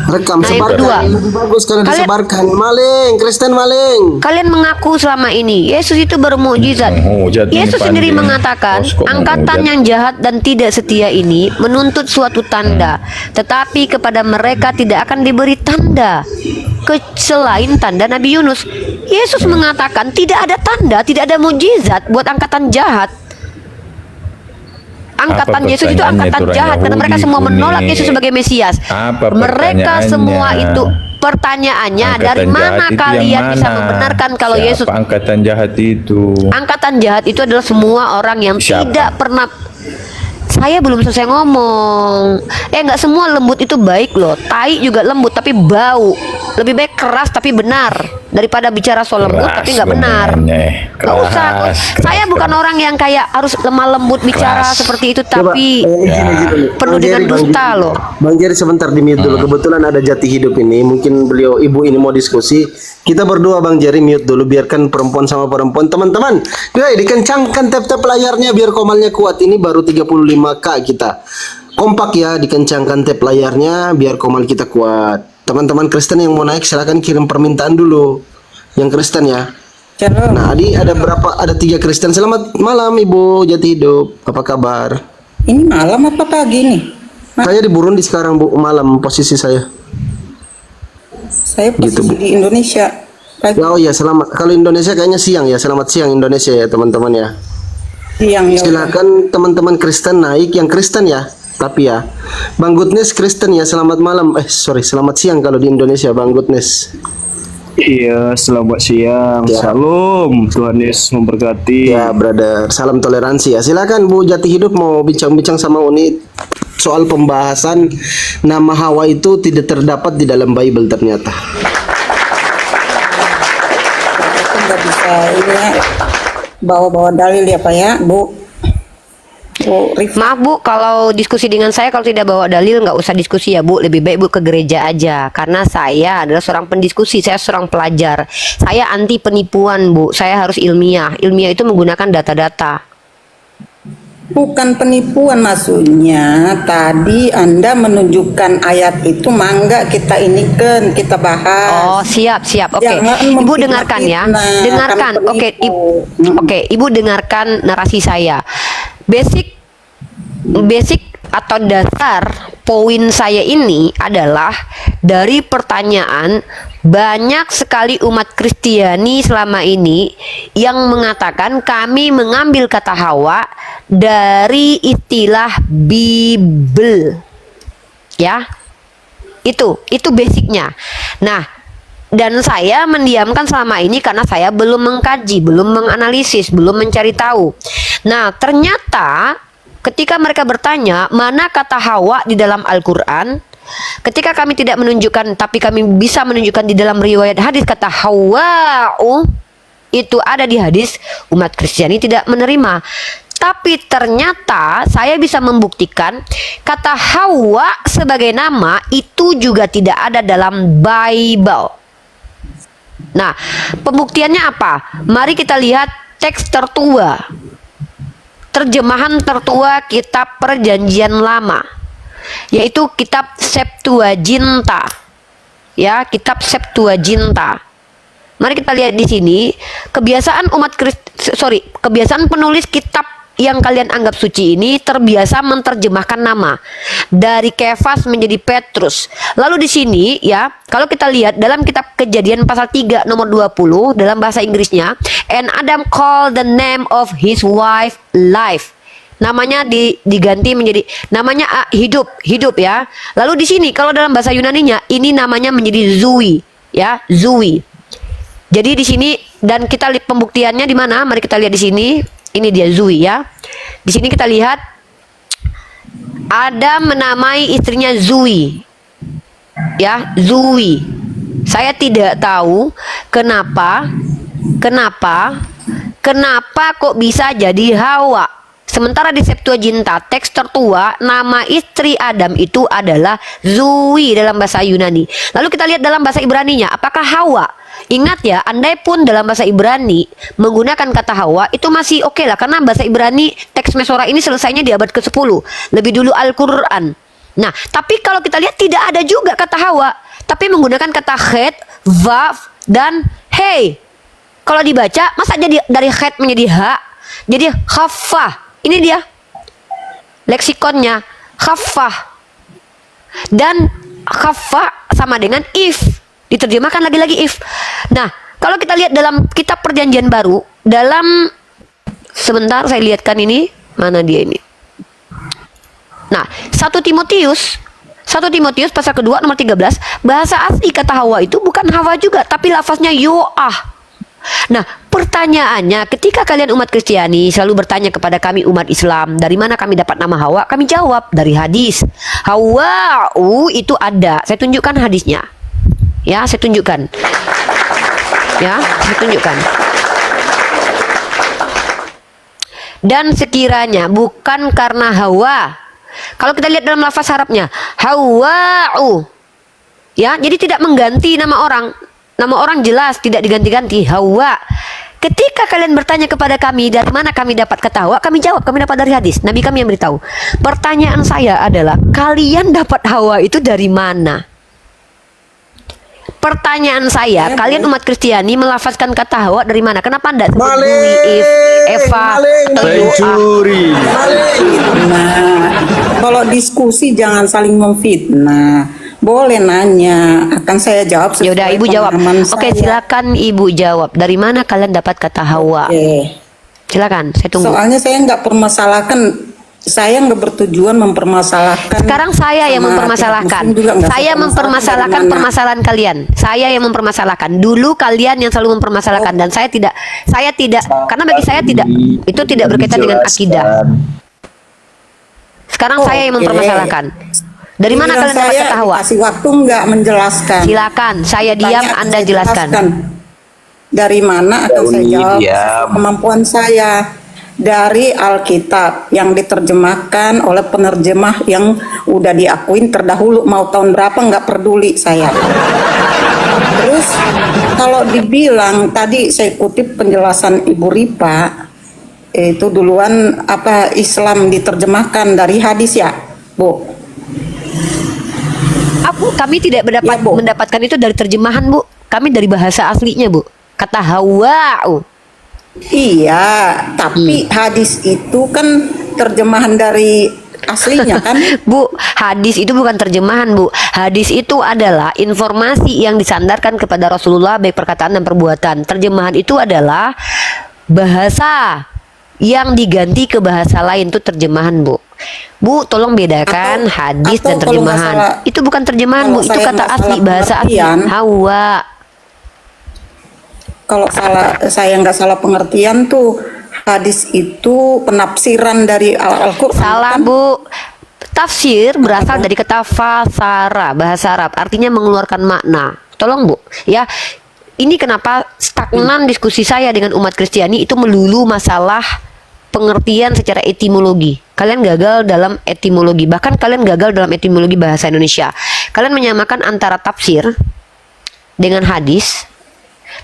Rekam Nah, yang sebarkan. kedua, Lebih bagus kalau kalian- disebarkan. Maling, Kristen maling. Kalian mengaku selama ini Yesus itu bermukjizat. Menghujat ini, Yesus sendiri Pandi. mengatakan Kok angkatan menghujat? yang jahat dan tidak setia ini menuntut suatu tanda, tetapi kepada mereka tidak akan diberi tanda selain tanda Nabi Yunus. Yesus mengatakan tidak ada tanda, tidak ada mukjizat buat angkatan jahat. Angkatan Apa Yesus itu pertanyaannya angkatan itu, orang jahat karena Yahudi mereka semua menolak kuning? Yesus sebagai Mesias. Apa Mereka pertanyaannya? semua itu pertanyaannya Angkatan dari mana jahat itu yang kalian bisa mana? membenarkan kalau Siapa Yesus angkatan jahat itu? angkatan jahat itu adalah semua orang yang Siapa? tidak pernah. Saya belum selesai ngomong. Nggak semua lembut itu baik loh. Tai juga lembut tapi bau. Lebih baik keras tapi benar daripada bicara soal lembut Keras tapi nggak benar. ngomongnya. Nggak usah. Keras, Saya keras, bukan keras. orang yang kayak harus lemah lembut bicara Keras. seperti itu, tapi Ya. penuh dengan dusta loh. Bang Jerry sebentar di mute dulu. Kebetulan ada Jati Hidup ini. Mungkin beliau ibu ini mau diskusi. Kita berdua Bang Jerry mute dulu. Biarkan perempuan sama perempuan. Teman-teman, dikencangkan tap-tap layarnya biar komalnya kuat. Ini baru 35K kita. Kompak ya, dikencangkan tap layarnya biar komal kita kuat. Teman-teman Kristen yang mau naik silakan kirim permintaan dulu. Yang Kristen ya. Shalom. Nah, ada berapa? Ada 3 Kristen. Selamat malam Ibu Jati Hidup. Apa kabar? Ini malam apa pagi nih? Saya di Burundi sekarang Bu, malam posisi saya. Saya posisi Gitu, Bu. di Indonesia. Pagi Oh iya, selamat. Kalau Indonesia kayaknya siang ya. Selamat siang Indonesia ya, teman-teman ya. siang ya. Silakan teman-teman Kristen naik, yang Kristen ya. Tapi ya, Bang Goodness Kristen ya. Selamat malam. Selamat siang kalau di Indonesia, Bang Goodness. Iya, selamat siang. Ya. Salam. Tuhan Yesus memberkati. Ya, brother. Salam toleransi ya. Silakan Bu Jati Hidup mau bincang-bincang sama Uni soal pembahasan nama Hawa itu tidak terdapat di dalam Bible ternyata. Aku nggak bisa ini ya, bawa-bawa dalil ya Pak ya, Bu. Bu Rif. Maaf Bu, kalau diskusi dengan saya kalau tidak bawa dalil nggak usah diskusi ya Bu. Lebih baik Bu ke gereja aja. Karena saya adalah seorang pendiskusi, saya seorang pelajar. Saya anti penipuan Bu. Saya harus ilmiah. Ilmiah itu menggunakan data-data. Bukan penipuan maksudnya. Tadi Anda menunjukkan ayat itu, mangga kita inikan, kita bahas. Oh, siap. Oke. Jangan Ibu dengarkan ya. memfitnah, Dengarkan. kamu Oke, penipu. Oke, Ibu dengarkan narasi saya. Basic atau dasar poin saya ini adalah dari pertanyaan banyak sekali umat Kristiani selama ini yang mengatakan kami mengambil kata Hawa dari istilah Bible. Ya. Itu basicnya. Nah, dan saya mendiamkan selama ini karena saya belum mengkaji, belum menganalisis, belum mencari tahu. Nah, ternyata ketika mereka bertanya mana kata Hawa di dalam Al-Quran, ketika kami tidak menunjukkan, tapi kami bisa menunjukkan di dalam riwayat hadis kata Hawa'u itu ada di hadis, umat Kristiani tidak menerima. Tapi ternyata saya bisa membuktikan kata Hawa sebagai nama itu juga tidak ada dalam Bible. Nah, pembuktiannya apa? Mari kita lihat teks tertua, terjemahan tertua kitab Perjanjian Lama, yaitu kitab Septuaginta. Ya, kitab Septuaginta. Mari kita lihat di sini kebiasaan kebiasaan penulis kitab yang kalian anggap suci ini terbiasa menerjemahkan nama dari Kefas menjadi Petrus. Lalu di sini ya, kalau kita lihat dalam kitab Kejadian pasal 3 nomor 20 dalam bahasa Inggrisnya, and Adam called the name of his wife Life. Namanya diganti menjadi namanya hidup ya. Lalu di sini kalau dalam bahasa Yunaninya ini namanya menjadi Zui ya, Zui. Jadi di sini dan kita lihat pembuktiannya di mana? Mari kita lihat di sini. Ini dia Zui ya. Di sini kita lihat Adam menamai istrinya Zui. Ya, Zui. Saya tidak tahu kenapa kok bisa jadi Hawa. Sementara di Septuaginta, teks tertua, nama istri Adam itu adalah Zui dalam bahasa Yunani. Lalu kita lihat dalam bahasa Ibraninya, apakah Hawa? Ingat ya, andai pun dalam bahasa Ibrani menggunakan kata Hawa itu masih oke lah, karena bahasa Ibrani teks Mesora ini selesainya di abad ke-10, lebih dulu Al-Quran. Nah, tapi kalau kita lihat tidak ada juga kata Hawa, tapi menggunakan kata het, vav, dan hey. Kalau dibaca, masa jadi dari het menjadi ha, jadi khaffah. Ini dia leksikonnya, khaffah. Dan khaffah sama dengan if. Diterjemahkan lagi-lagi if. Nah, kalau kita lihat dalam kitab Perjanjian Baru, dalam sebentar saya lihatkan ini, mana dia ini? Nah, 1 Timotius pasal kedua nomor 13, bahasa asli kata Hawa itu bukan Hawa juga, tapi lafaznya Yoah. Nah, pertanyaannya, ketika kalian umat Kristiani selalu bertanya kepada kami umat Islam, dari mana kami dapat nama Hawa? Kami jawab, dari hadis. Hawa'u itu ada. Saya tunjukkan hadisnya. Ya, saya tunjukkan. Dan sekiranya bukan karena Hawa. Kalau kita lihat dalam lafaz Arabnya, Hawa'u. Ya, jadi tidak mengganti nama orang. Nama orang jelas tidak diganti-ganti, Hawa. Ketika kalian bertanya kepada kami dari mana kami dapat kata Hawa, kami jawab kami dapat dari hadis. Nabi kami yang beritahu. Pertanyaan saya adalah, kalian dapat Hawa itu dari mana? Pertanyaan saya, kalian umat Kristiani melafazkan kata Hawa dari mana? Kenapa anda sebut Dwi, If, Eva, Pencuri. Nah, kalau diskusi jangan saling memfitnah. Boleh nanya, akan saya jawab sesuai Yaudah, Ibu jawab. pemahaman Oke, saya. silakan Ibu jawab. Dari mana kalian dapat kata Hawa? Oke. Silakan, saya tunggu. Soalnya saya nggak permasalahkan, saya nggak bertujuan mempermasalahkan. Sekarang saya yang sama mempermasalahkan. pihak muslim juga nggak Saya mempermasalahkan dari mana. permasalahan kalian. Saya yang mempermasalahkan. Dulu kalian yang selalu mempermasalahkan dan saya tidak karena bagi saya itu tidak berkaitan dengan akidah. Sekarang saya yang Oke. mempermasalahkan. Dari mana Giliran kalian dapat saya kata Hawa? dikasih waktu nggak menjelaskan. Silakan, saya diam, Tanya, Anda saya jelaskan. Dari mana akan saya Dauni, jawab diam. sesuai kemampuan saya. Dari Alkitab yang diterjemahkan oleh penerjemah yang udah diakuin terdahulu, mau tahun berapa nggak peduli saya. Terus kalau dibilang tadi saya kutip penjelasan Ibu Ripa, itu duluan apa Islam diterjemahkan dari hadis ya, Bu? Kami tidak Ya, Bu. mendapatkan itu dari terjemahan, Bu. Kami dari bahasa aslinya, Bu. Kata Hawa. Iya, tapi hadis itu kan terjemahan dari aslinya kan? Bu, hadis itu bukan terjemahan, Bu. Hadis itu adalah informasi yang disandarkan kepada Rasulullah baik perkataan dan perbuatan. Terjemahan itu adalah bahasa yang diganti ke bahasa lain, itu terjemahan, Bu. Bu, tolong bedakan hadis dan kalau nggak terjemahan. salah- Itu bukan terjemahan, Bu. kalau Itu saya kata nggak asli, salah bahasa asli. pengertian, Hawa. Kalau saya nggak salah pengertian tuh hadis itu penafsiran dari Al-Quran. Salah, kan? Bu. Tafsir berasal dari kata fasara, bahasa Arab, artinya mengeluarkan makna. Tolong, Bu, ya. Ini kenapa stagnan diskusi saya dengan umat Kristiani itu melulu masalah pengertian secara etimologi. Kalian gagal dalam etimologi, bahkan kalian gagal dalam etimologi bahasa Indonesia. Kalian menyamakan antara tafsir dengan hadis,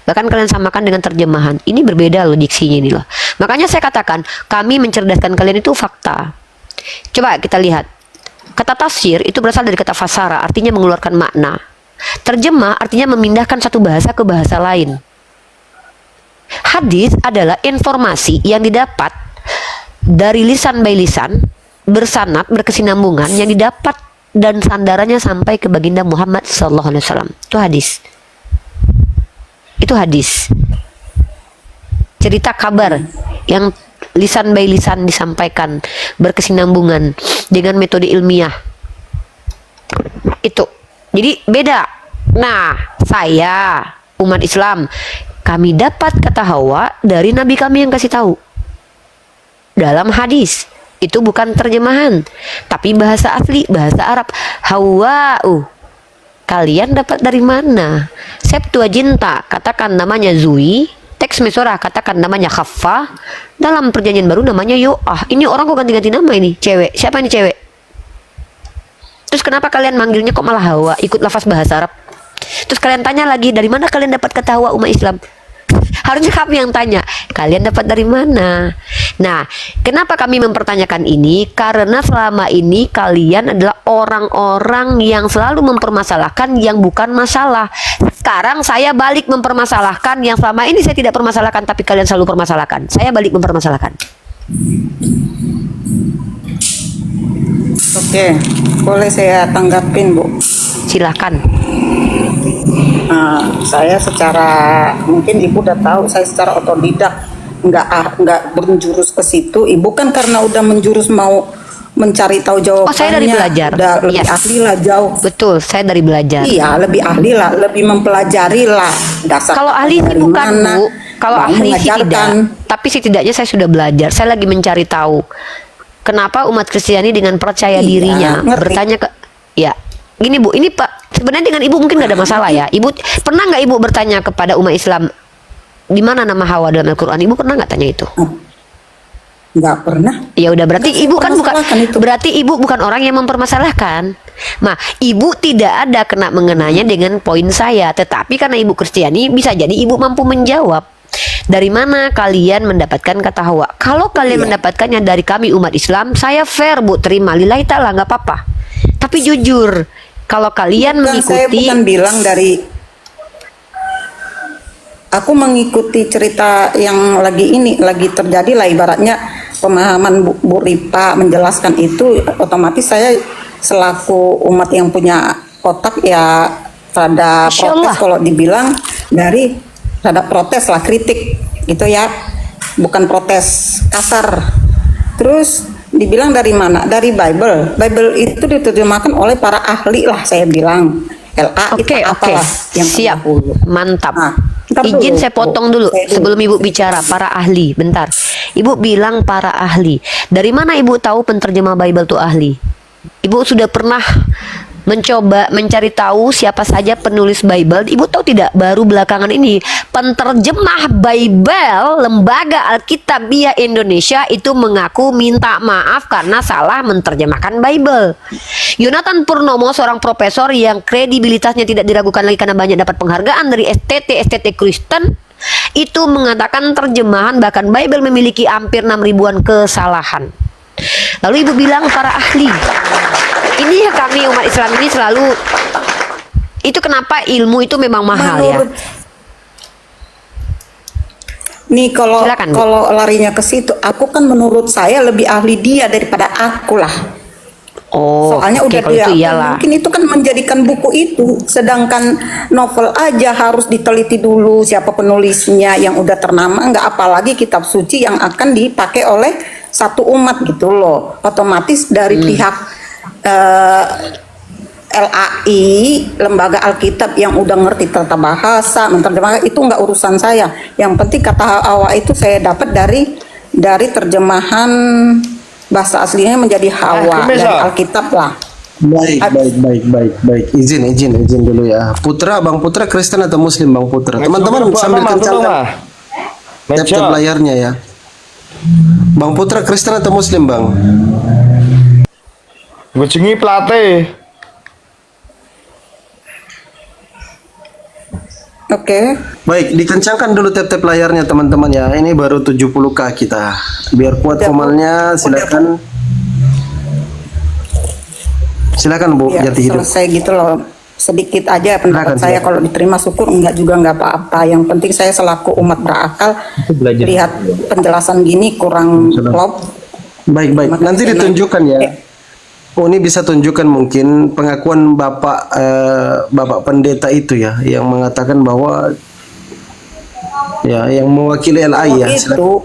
bahkan kalian samakan dengan terjemahan. Ini berbeda loh diksinya ini loh. Makanya saya katakan kami mencerdaskan kalian itu fakta. Coba kita lihat. Kata tafsir itu berasal dari kata fasara, artinya mengeluarkan makna. Terjemah artinya memindahkan satu bahasa ke bahasa lain. Hadis adalah informasi yang didapat dari lisan by lisan, bersanad, berkesinambungan, yang didapat dan sandarannya sampai ke baginda Muhammad SAW. Itu hadis. Itu hadis. Cerita kabar yang lisan by lisan disampaikan, berkesinambungan dengan metode ilmiah. Itu. Jadi beda. Nah, saya umat Islam, kami dapat kata Hawa dari Nabi kami yang kasih tahu dalam hadis. Itu bukan terjemahan, tapi bahasa asli, bahasa Arab. Hawa. Kalian dapat dari mana? Septuaginta katakan namanya Zui, teks Mesorah katakan namanya Khaffa, dalam perjanjian baru namanya Yo'ah. Ini orang kok ganti-ganti nama ini? Cewek. Siapa ini cewek? Terus kenapa kalian manggilnya kok malah Hawa? Ikut lafaz bahasa Arab. Terus kalian tanya lagi, dari mana kalian dapat kata Hawa umat Islam? Harusnya kami yang tanya, kalian dapat dari mana? Nah, kenapa kami mempertanyakan ini? Karena selama ini kalian adalah orang-orang yang selalu mempermasalahkan yang bukan masalah. Sekarang saya balik mempermasalahkan yang selama ini saya tidak permasalahkan, tapi kalian selalu permasalahkan. Saya balik mempermasalahkan. Oke, boleh saya tanggapin, Bu? Silahkan. Nah, saya secara mungkin Ibu udah tahu saya secara otodidak nggak berjurus ke situ. Ibu kan karena udah menjurus mau mencari tahu jawabannya. Oh, saya dari belajar. Udah lebih Yes. ahli lah jauh. Betul, saya dari belajar. Iya, lebih ahli lah, lebih mempelajari lah dasar. Kalau ahli sih dari bukan, mana, Bu. Kalau mau ahli sih mengajarkan. tidak. Tapi setidaknya saya sudah belajar. Saya lagi mencari tahu kenapa umat Kristiani dengan percaya Iya, dirinya ngerti. bertanya ke, ya, gini Bu, ini Pak, sebenarnya dengan Ibu mungkin nggak ada masalah ya. Ibu pernah nggak Ibu bertanya kepada umat Islam di mana nama Hawa dalam Al-Quran? Ibu pernah nggak tanya itu? Nggak pernah. Ya udah, berarti Nggak, Ibu kan bukan, mempermasalahkan itu. berarti Ibu bukan orang yang mempermasalahkan. Nah, Ibu tidak ada kena mengenanya dengan poin saya, tetapi karena Ibu Kristiani bisa jadi Ibu mampu menjawab. Dari mana kalian mendapatkan kata Hawa? Kalau kalian mendapatkannya dari kami umat Islam, saya fair, Bu, terima, lillahi ta'ala, nggak apa-apa. Tapi jujur, kalau kalian Saya mengikuti, bukan bilang dari aku mengikuti cerita yang lagi terjadi lah, ibaratnya pemahaman Bu Ripa menjelaskan itu, otomatis saya selaku umat yang punya otak ya rada Masya protes Allah. kalau dibilang dari rada protes lah, kritik gitu ya, bukan protes kasar. Terus dibilang dari mana? Dari Bible. Bible itu diterjemahkan oleh para ahli lah, saya bilang. LA oke, apalah yang siap, terdahulu. mantap. Nah, ntar Izin dulu, saya potong Bu. dulu Saya dulu. sebelum Ibu bicara. Para ahli, bentar. Ibu bilang para ahli. Dari mana Ibu tahu penterjemah Bible itu ahli? Ibu sudah pernah mencoba mencari tahu siapa saja penulis Bible? Ibu tahu tidak, baru belakangan ini penterjemah Bible Lembaga Alkitabiah Indonesia itu mengaku minta maaf karena salah menerjemahkan Bible. Yonatan Purnomo, seorang profesor yang kredibilitasnya tidak diragukan lagi karena banyak dapat penghargaan dari STT Kristen, Itu mengatakan terjemahan bahkan Bible memiliki hampir 6 ribuan kesalahan. Lalu ibu bilang para ahli. Ini ya kami umat Islam ini selalu, itu kenapa ilmu itu memang mahal ya. Nih kalau Silakan, Bu. kalau larinya ke situ, aku kan menurut saya lebih ahli dia daripada aku lah. Oh, Soalnya oke, udah kalau dia, itu iyalah. mungkin itu kan menjadikan buku itu, sedangkan novel aja harus diteliti dulu siapa penulisnya yang udah ternama, nggak apalagi kitab suci yang akan dipakai oleh satu umat gitu loh. Otomatis dari pihak LAI, Lembaga Alkitab yang udah ngerti tata bahasa, menerjemahkan, itu nggak urusan saya. Yang penting kata Hawa itu saya dapat dari terjemahan bahasa aslinya menjadi Hawa dari Alkitab lah. Baik. Izin dulu ya. Putra, Bang Putra Kristen atau Muslim, Bang Putra? Teman-teman sambil kencangkan tab layarnya ya. Bang Putra Kristen atau Muslim, Bang? Gue cengi plate. Oke. Baik, dikencangkan dulu tab layarnya teman-teman ya. Ini baru 70K kita. Biar kuat komalnya, silakan. Silakan Bu, Ya, Jati Hidup. selesai gitu loh. Sedikit aja pendapat saya, silakan. kalau diterima syukur, enggak juga enggak apa-apa. Yang penting saya selaku umat berakal lihat penjelasan gini kurang klop. Baik. Nanti ditunjukkan ya. Oh, ini bisa tunjukkan mungkin pengakuan Bapak Pendeta itu ya, yang mengatakan bahwa ya, yang mewakili LAI ya.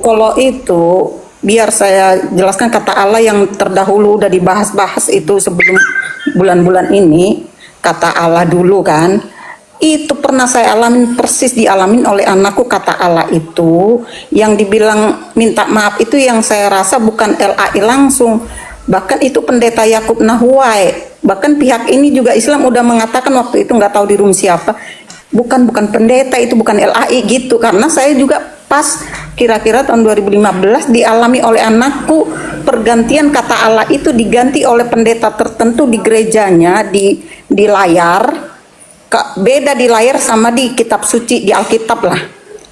Kalau itu biar saya jelaskan kata Allah yang terdahulu udah dibahas-bahas itu sebelum bulan-bulan ini. Kata Allah dulu kan, itu pernah saya alamin, persis dialamin oleh anakku. Kata Allah itu yang dibilang minta maaf itu yang saya rasa bukan LAI langsung, bahkan itu pendeta Yakub Nahwai. Bahkan pihak ini juga Islam udah mengatakan waktu itu, nggak tahu di room siapa, bukan pendeta itu, bukan LAI gitu. Karena saya juga pas kira-kira tahun 2015 dialami oleh anakku, pergantian kata Allah itu diganti oleh pendeta tertentu di gerejanya, di layar, beda di layar sama di kitab suci, di Alkitab lah,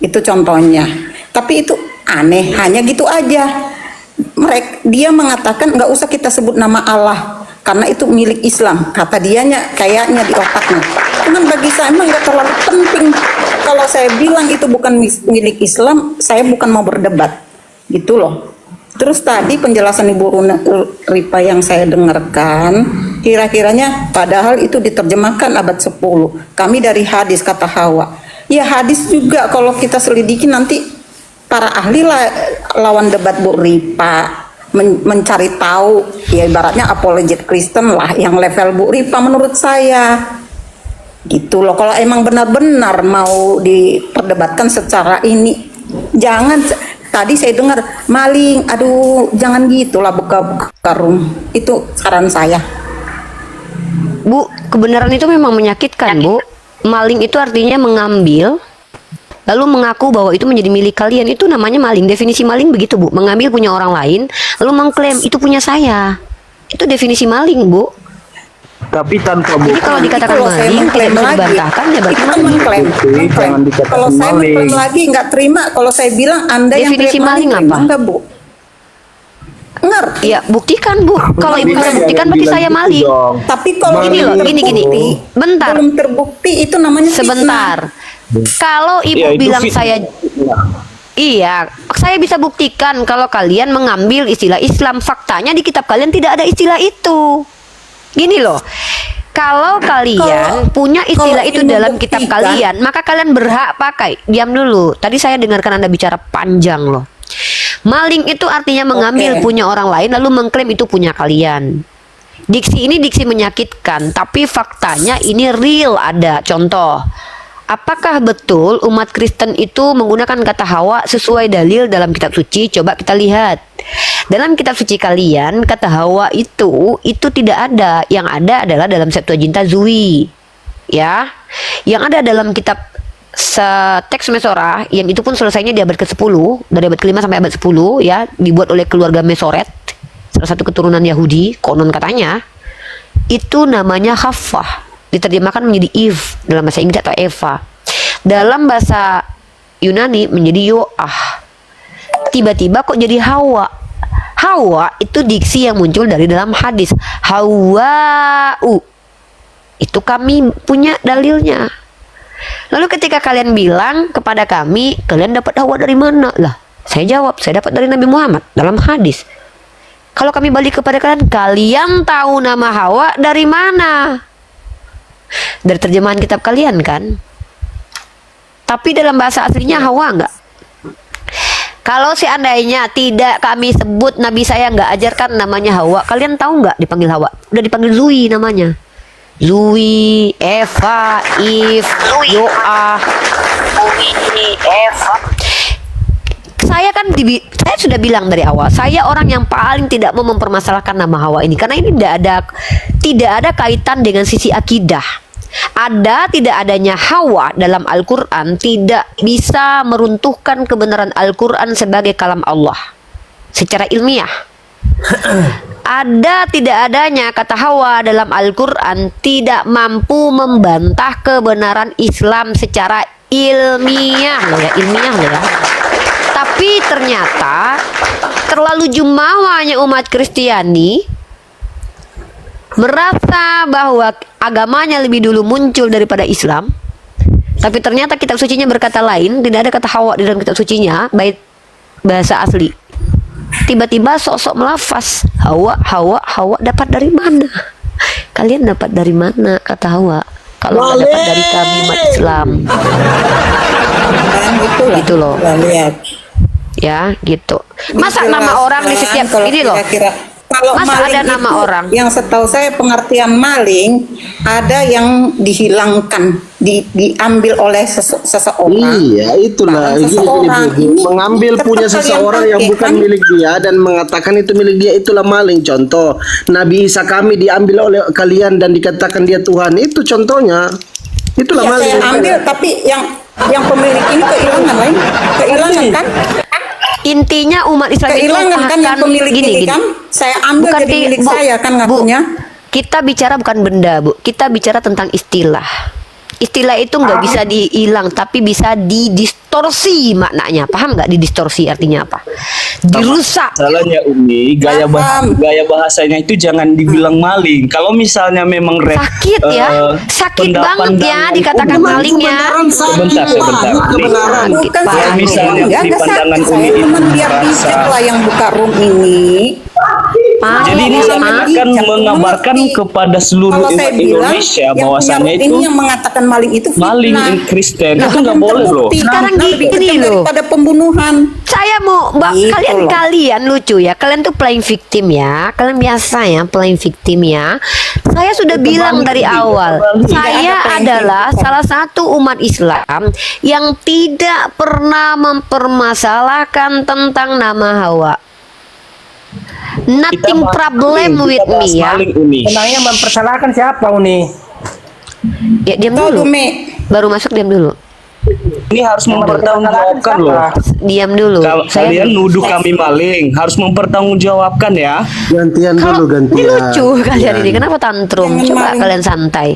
itu contohnya. Tapi itu aneh, hanya gitu aja. Dia mengatakan nggak usah kita sebut nama Allah karena itu milik Islam, kata dianya, kayaknya di otaknya. Cuman bagi saya emang nggak terlalu penting. Kalau saya bilang itu bukan milik Islam, saya bukan mau berdebat gitu loh. Terus tadi penjelasan Ibu Ripa yang saya dengarkan, kira-kiranya padahal itu diterjemahkan abad 10. Kami dari hadis, kata Hawa. Ya hadis juga kalau kita selidiki nanti para ahli lah lawan debat Bu Ripa, mencari tahu, ya ibaratnya apologet Kristen lah yang level Bu Ripa menurut saya gitu loh. Kalau emang benar-benar mau diperdebatkan secara ini, jangan tadi saya dengar maling, aduh jangan gitulah buka karung, itu saran saya. Bu, kebenaran itu memang menyakitkan, Bu. Maling itu artinya mengambil lalu mengaku bahwa itu menjadi milik kalian, itu namanya maling. Definisi maling begitu, Bu. Mengambil punya orang lain lalu mengklaim itu punya saya. Itu definisi maling, Bu. Tapi tanpa Jadi kalau dikatakan Kalau saya maling tidak mengklaim bisa lagi, dibantahkan, ya berarti itu kan maling. mengklaim. Jangan dikatakan Kalau saya maling. mengklaim lagi nggak terima, kalau saya bilang Anda yang Definisi klaim maling terima apa? nggak, Bu? Ngerti. Ya, buktikan, Bu. Kalau Ibu bisa buktikan berarti saya maling. Tapi kalau Gini loh, belum gini. terbukti, Bentar. belum terbukti itu namanya fitnah. Sebentar. Kalau Ibu Ya, itu bilang fitnah. saya, iya, saya bisa buktikan kalau kalian mengambil istilah Islam. Faktanya di kitab kalian tidak ada istilah itu. Gini loh, kalau kalian punya istilah kalau itu ini dalam kitab membuktikan- kalian, maka kalian berhak pakai. Diam dulu. Tadi saya dengarkan Anda bicara panjang loh. Maling itu artinya mengambil Oke. punya orang lain lalu mengklaim itu punya kalian. Diksi ini diksi menyakitkan, tapi faktanya ini real ada. Contoh, apakah betul umat Kristen itu menggunakan kata Hawa sesuai dalil dalam kitab suci? Coba kita lihat. Dalam kitab suci kalian, kata Hawa itu tidak ada. Yang ada adalah dalam Septuaginta Zui. Ya. Yang ada dalam kitab teks Mesorah, yang itu pun selesainya di abad ke-10, dari abad ke-5 sampai abad 10 ya, dibuat oleh keluarga Mesoret, salah satu keturunan Yahudi, konon katanya. Itu namanya Haffah, diterjemahkan menjadi Eve dalam bahasa Inggris atau Eva. Dalam bahasa Yunani menjadi Yoah. Tiba-tiba kok jadi Hawa. Hawa itu diksi yang muncul dari dalam hadis. Hawa'u. Itu kami punya dalilnya. Lalu ketika kalian bilang kepada kami, kalian dapat Hawa dari mana? Lah, saya jawab, saya dapat dari Nabi Muhammad dalam hadis. Kalau kami balik kepada kalian, kalian tahu nama Hawa dari mana? Dari terjemahan kitab kalian kan? Tapi dalam bahasa aslinya Hawa enggak. Kalau seandainya tidak kami sebut, Nabi saya nggak ajarkan namanya Hawa, kalian tahu nggak dipanggil Hawa? Udah dipanggil Zui namanya. Zui, Eva, If, Yoah, Eva. Saya sudah bilang dari awal, saya orang yang paling tidak mau mempermasalahkan nama Hawa ini karena ini tidak ada kaitan dengan sisi akidah. Ada tidak adanya Hawa dalam Al-Quran tidak bisa meruntuhkan kebenaran Al-Quran sebagai kalam Allah secara ilmiah. Ada tidak adanya kata Hawa dalam Al-Quran tidak mampu membantah kebenaran Islam secara ilmiah loh ya, Tapi ternyata terlalu jumawanya umat Kristiani merasa bahwa agamanya lebih dulu muncul daripada Islam. Tapi ternyata kitab sucinya berkata lain, tidak ada kata Hawa di dalam kitab sucinya, baik bahasa asli. Tiba-tiba sosok melafaz Hawa dapat dari mana? Kalian dapat dari mana kata Hawa? Kalau nggak dapat dari kami umat Islam. Gitu loh. Ya, gitu. Masa nama orang di setiap ini loh. Kalau masa maling ada nama itu, orang? Yang setahu saya pengertian maling ada yang dihilangkan, diambil oleh seseorang. Iya, itulah. Seseorang ini mengambil punya tetap seseorang yang kalian bukan pakai, milik dia dan mengatakan itu milik dia, itulah maling. Contoh, Nabi Isa kami diambil oleh kalian dan dikatakan dia Tuhan. Itu contohnya. Itulah Ya, maling. saya ambil, tapi yang pemilik ini kehilangan lain, kehilangan kan? Intinya umat Islam itu Kehilangan kan yang akan pemilik ini kan? Saya ambil Bukan jadi milik saya kan ngakunya. Kita bicara bukan benda, Bu. Kita bicara tentang istilah. Istilah itu nggak bisa dihilang, tapi bisa didistorsi maknanya. Paham nggak didistorsi artinya apa? Dirusak. Salahnya Umi, gaya bahasanya itu jangan dibilang maling. Kalau misalnya memang Sakit ya, sakit banget ya dikatakan maling ya. Sebentar. Bukan Kalau saya misalnya nggak di ada pandangan sakit, Umi saya itu teman biar merasa- bijak lah yang buka room ini. Jadi ini akan mengabarkan kepada seluruh Kalau saya umat bilang, Indonesia yang punya bahwasannya room itu ini yang mengatakan maling itu fitnah. maling Kristen itu nggak Yang boleh loh. terbukti. Sekarang Lebih gini kejam loh. daripada pembunuhan. Saya mau Gitu kalian lucu ya. Kalian tuh playing victim ya. Kalian biasa ya playing victim ya. Saya sudah bilang dari awal, saya adalah salah satu umat Islam yang tidak pernah mempermasalahkan tentang nama Hawa. Nothing problem with me ya. Senangnya mempersalahkan siapa Uni? Ya diam Tahu dulu. Dumi. Baru masuk diam dulu. Ini harus mempertanggungjawabkan loh. Diam dulu. Kalian nuduh kami maling, harus mempertanggungjawabkan ya. Gantian Kalau dulu, ini gantian. lucu kalian ini, kenapa tantrum? Jangan Coba maling. kalian santai.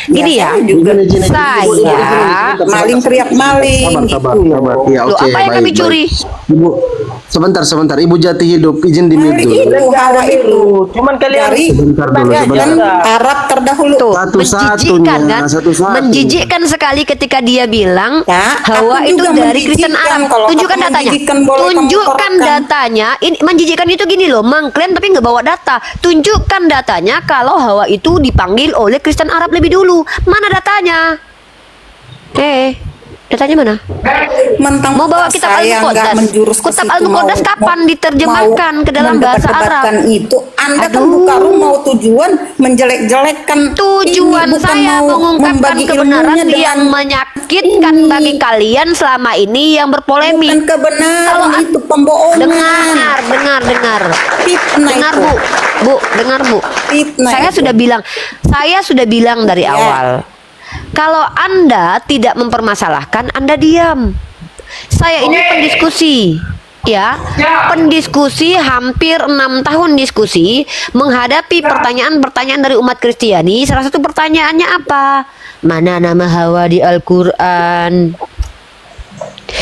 Gini ya, saya juga. saya Maling teriak maling. Sabar. gitu. Ya, Loh, oke, apa yang kami baik. curi? Ibu, sebentar. Ibu jati hidup, izin di mute Maling dulu. itu Hawa itu Cuman kalian dari Sebentar dulu, dan sebentar. Arab terdahulu. Tuh, Satu-satunya, menjijikkan kan? satu-satu. Menjijikkan sekali ketika dia bilang Ya, Hawa aku itu juga dari Kristen menjijikkan. Arab. Kalau Tunjukkan kamu datanya. menjijikkan, boleh kamu Tunjukkan torkan. datanya. Ini menjijikkan itu gini loh, mengklaim tapi nggak bawa data. Tunjukkan datanya kalau Hawa itu dipanggil oleh Kristen Arab lebih dulu. Mana datanya? Datanya mana? Mentang Mau bawa kitab saya Al-Muqaddas. nggak menjurus ke Kitab situ, Al-Muqaddas kapan diterjemahkan ke dalam bahasa mendebat-debatkan Arab? itu Anda kan Aduh. buka room mau tujuan menjelek-jelekkan Tujuan ini, bukan saya mau mengungkapkan membagi kebenaran ilmunya yang dengan menyakitkan ini. bagi kalian selama ini yang berpolemik. bukan kebenaran Kalau itu pembohongan. dengar. Fitnah Dengar itu. dengar Bu. Fitnah Saya itu. sudah bilang dari Ya. awal. Kalau Anda tidak mempermasalahkan, Anda diam. Saya ini pendiskusi. Ya, pendiskusi hampir 6 tahun diskusi menghadapi pertanyaan-pertanyaan dari umat Kristiani. Salah satu pertanyaannya apa? Mana nama Hawa di Al-Quran?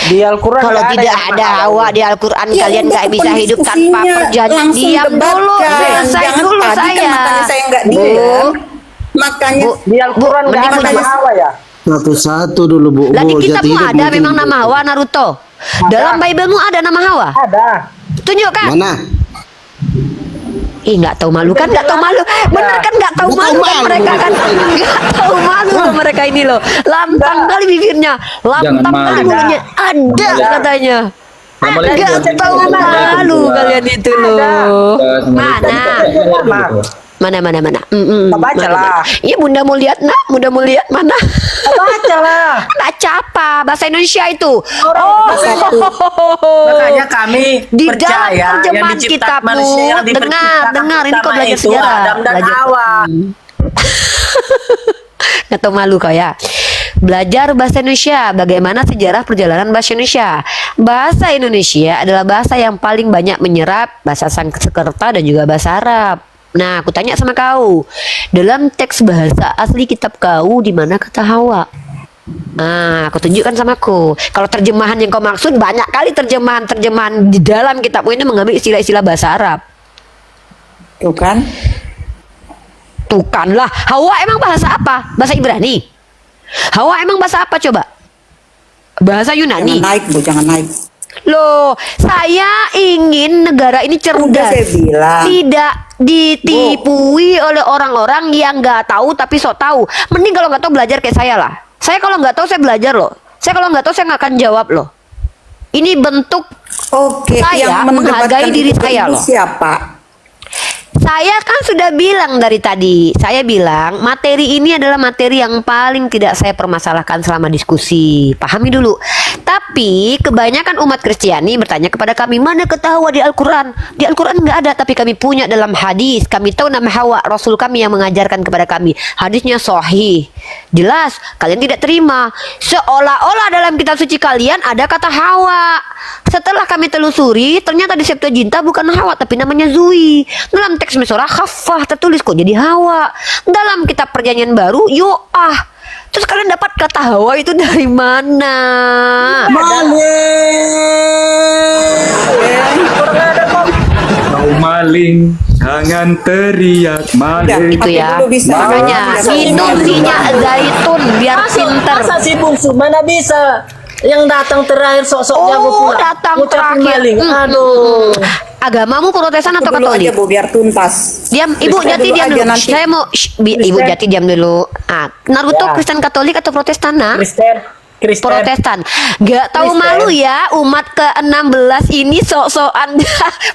Di Al-Quran Kalau nggak tidak yang ada Hawa. Hawa di Al-Quran, Ya, kalian udah nggak bisa hidup tanpa pendiskusinya perjanjian. langsung Diam dulu, debatkan. selesai Jangan dulu tadi kan saya. makanya saya nggak Bu, diam. Makanya Bu, Di Al-Quran nggak mending ada Bu nama Jus- Hawa ya. Satu-satu dulu Bu. Lah di Bu, jati kitabmu hidup ada mungkin memang nama Hawa, Naruto. Dalam Biblemu ada nama Hawa. Ada. Tunjukkan. Mana? Ih, nggak tahu malu kan? Nggak tahu malu. Bener kan nggak tahu Nggak malu tahu kan malu mereka kan? mereka ini. Nggak tahu malu loh mereka ini loh. Lantang kali bibirnya, lantang malu. kali mulutnya. Ada katanya. Nggak tahu malu kalian itu loh. Mana? Mana? Bacalah. Iya, bunda mau lihat nak, bunda mau lihat mana? Baca lah. Baca apa? Bahasa Indonesia itu. Makanya kami Di percaya dalam yang terjemahan diciptakan kitabmu, manusia yang dengar, ini kau pertama belajar itu sejarah. Adam dan Belajar. Hawa. Nggak tahu malu kau ya. Belajar bahasa Indonesia, bagaimana sejarah perjalanan bahasa Indonesia. Bahasa Indonesia adalah bahasa yang paling banyak menyerap bahasa Sanskerta dan juga bahasa Arab. Nah, aku tanya sama kau, dalam teks bahasa asli kitab kau di mana kata Hawa? Nah, aku tunjukkan sama aku. Kalau terjemahan yang kau maksud, banyak kali terjemahan di dalam kitabmu ini mengambil istilah-istilah bahasa Arab. tuh kan. Tuh kan lah, Hawa emang bahasa apa? Bahasa Ibrani? Hawa emang bahasa apa coba? Bahasa Yunani? Jangan naik Bu, jangan naik. Loh, saya ingin negara ini Udah saya cerdas. bilang. Tidak ditipui oleh orang-orang yang nggak tahu tapi sok tahu. Mending kalau nggak tahu belajar kayak saya lah. Saya kalau nggak tahu saya belajar loh. Saya kalau nggak tahu saya nggak akan jawab loh. Ini bentuk Oke, Saya yang menghargai mendebatkan diri itu saya loh. Siapa? Saya kan sudah bilang dari tadi, saya bilang materi ini adalah materi yang paling tidak saya permasalahkan selama diskusi. Pahami dulu. Tapi kebanyakan umat Kristiani bertanya kepada kami, mana kata Hawa di Al-Quran? Di Al-Quran nggak ada, tapi kami punya dalam hadis. Kami tahu nama Hawa, Rasul kami yang mengajarkan kepada kami. Hadisnya sahih. Jelas, kalian tidak terima. Seolah-olah dalam kitab suci kalian ada kata Hawa. Setelah kami telusuri, ternyata di Septuaginta bukan Hawa, tapi namanya Zui. Dalam teks Mesorah Khaffah tertulis kok jadi Hawa. Dalam kitab Perjanjian Baru Yoah. Terus kalian dapat kata Hawa itu dari mana? Kau maling, jangan teriak maling. Itu ya. Dulu bisa. Makanya minum minyak zaitun biar pinter. Masa si bungsu mana bisa yang datang terakhir sok-sok jago Oh, pula. datang Ngucapin terakhir. maling. Aduh. Agamamu Protestan atau Dulu aja Katolik? Bu, biar tuntas. Diam, Ibu Kristen Jati dulu diam aja, dulu. nanti. Saya mau Ibu Jati diam dulu. Naruto Ya. Kristen Katolik atau Protestan, Nak? Kristen. Protestan. Gak tahu Kristen. malu ya, umat ke-16 ini sok-sokan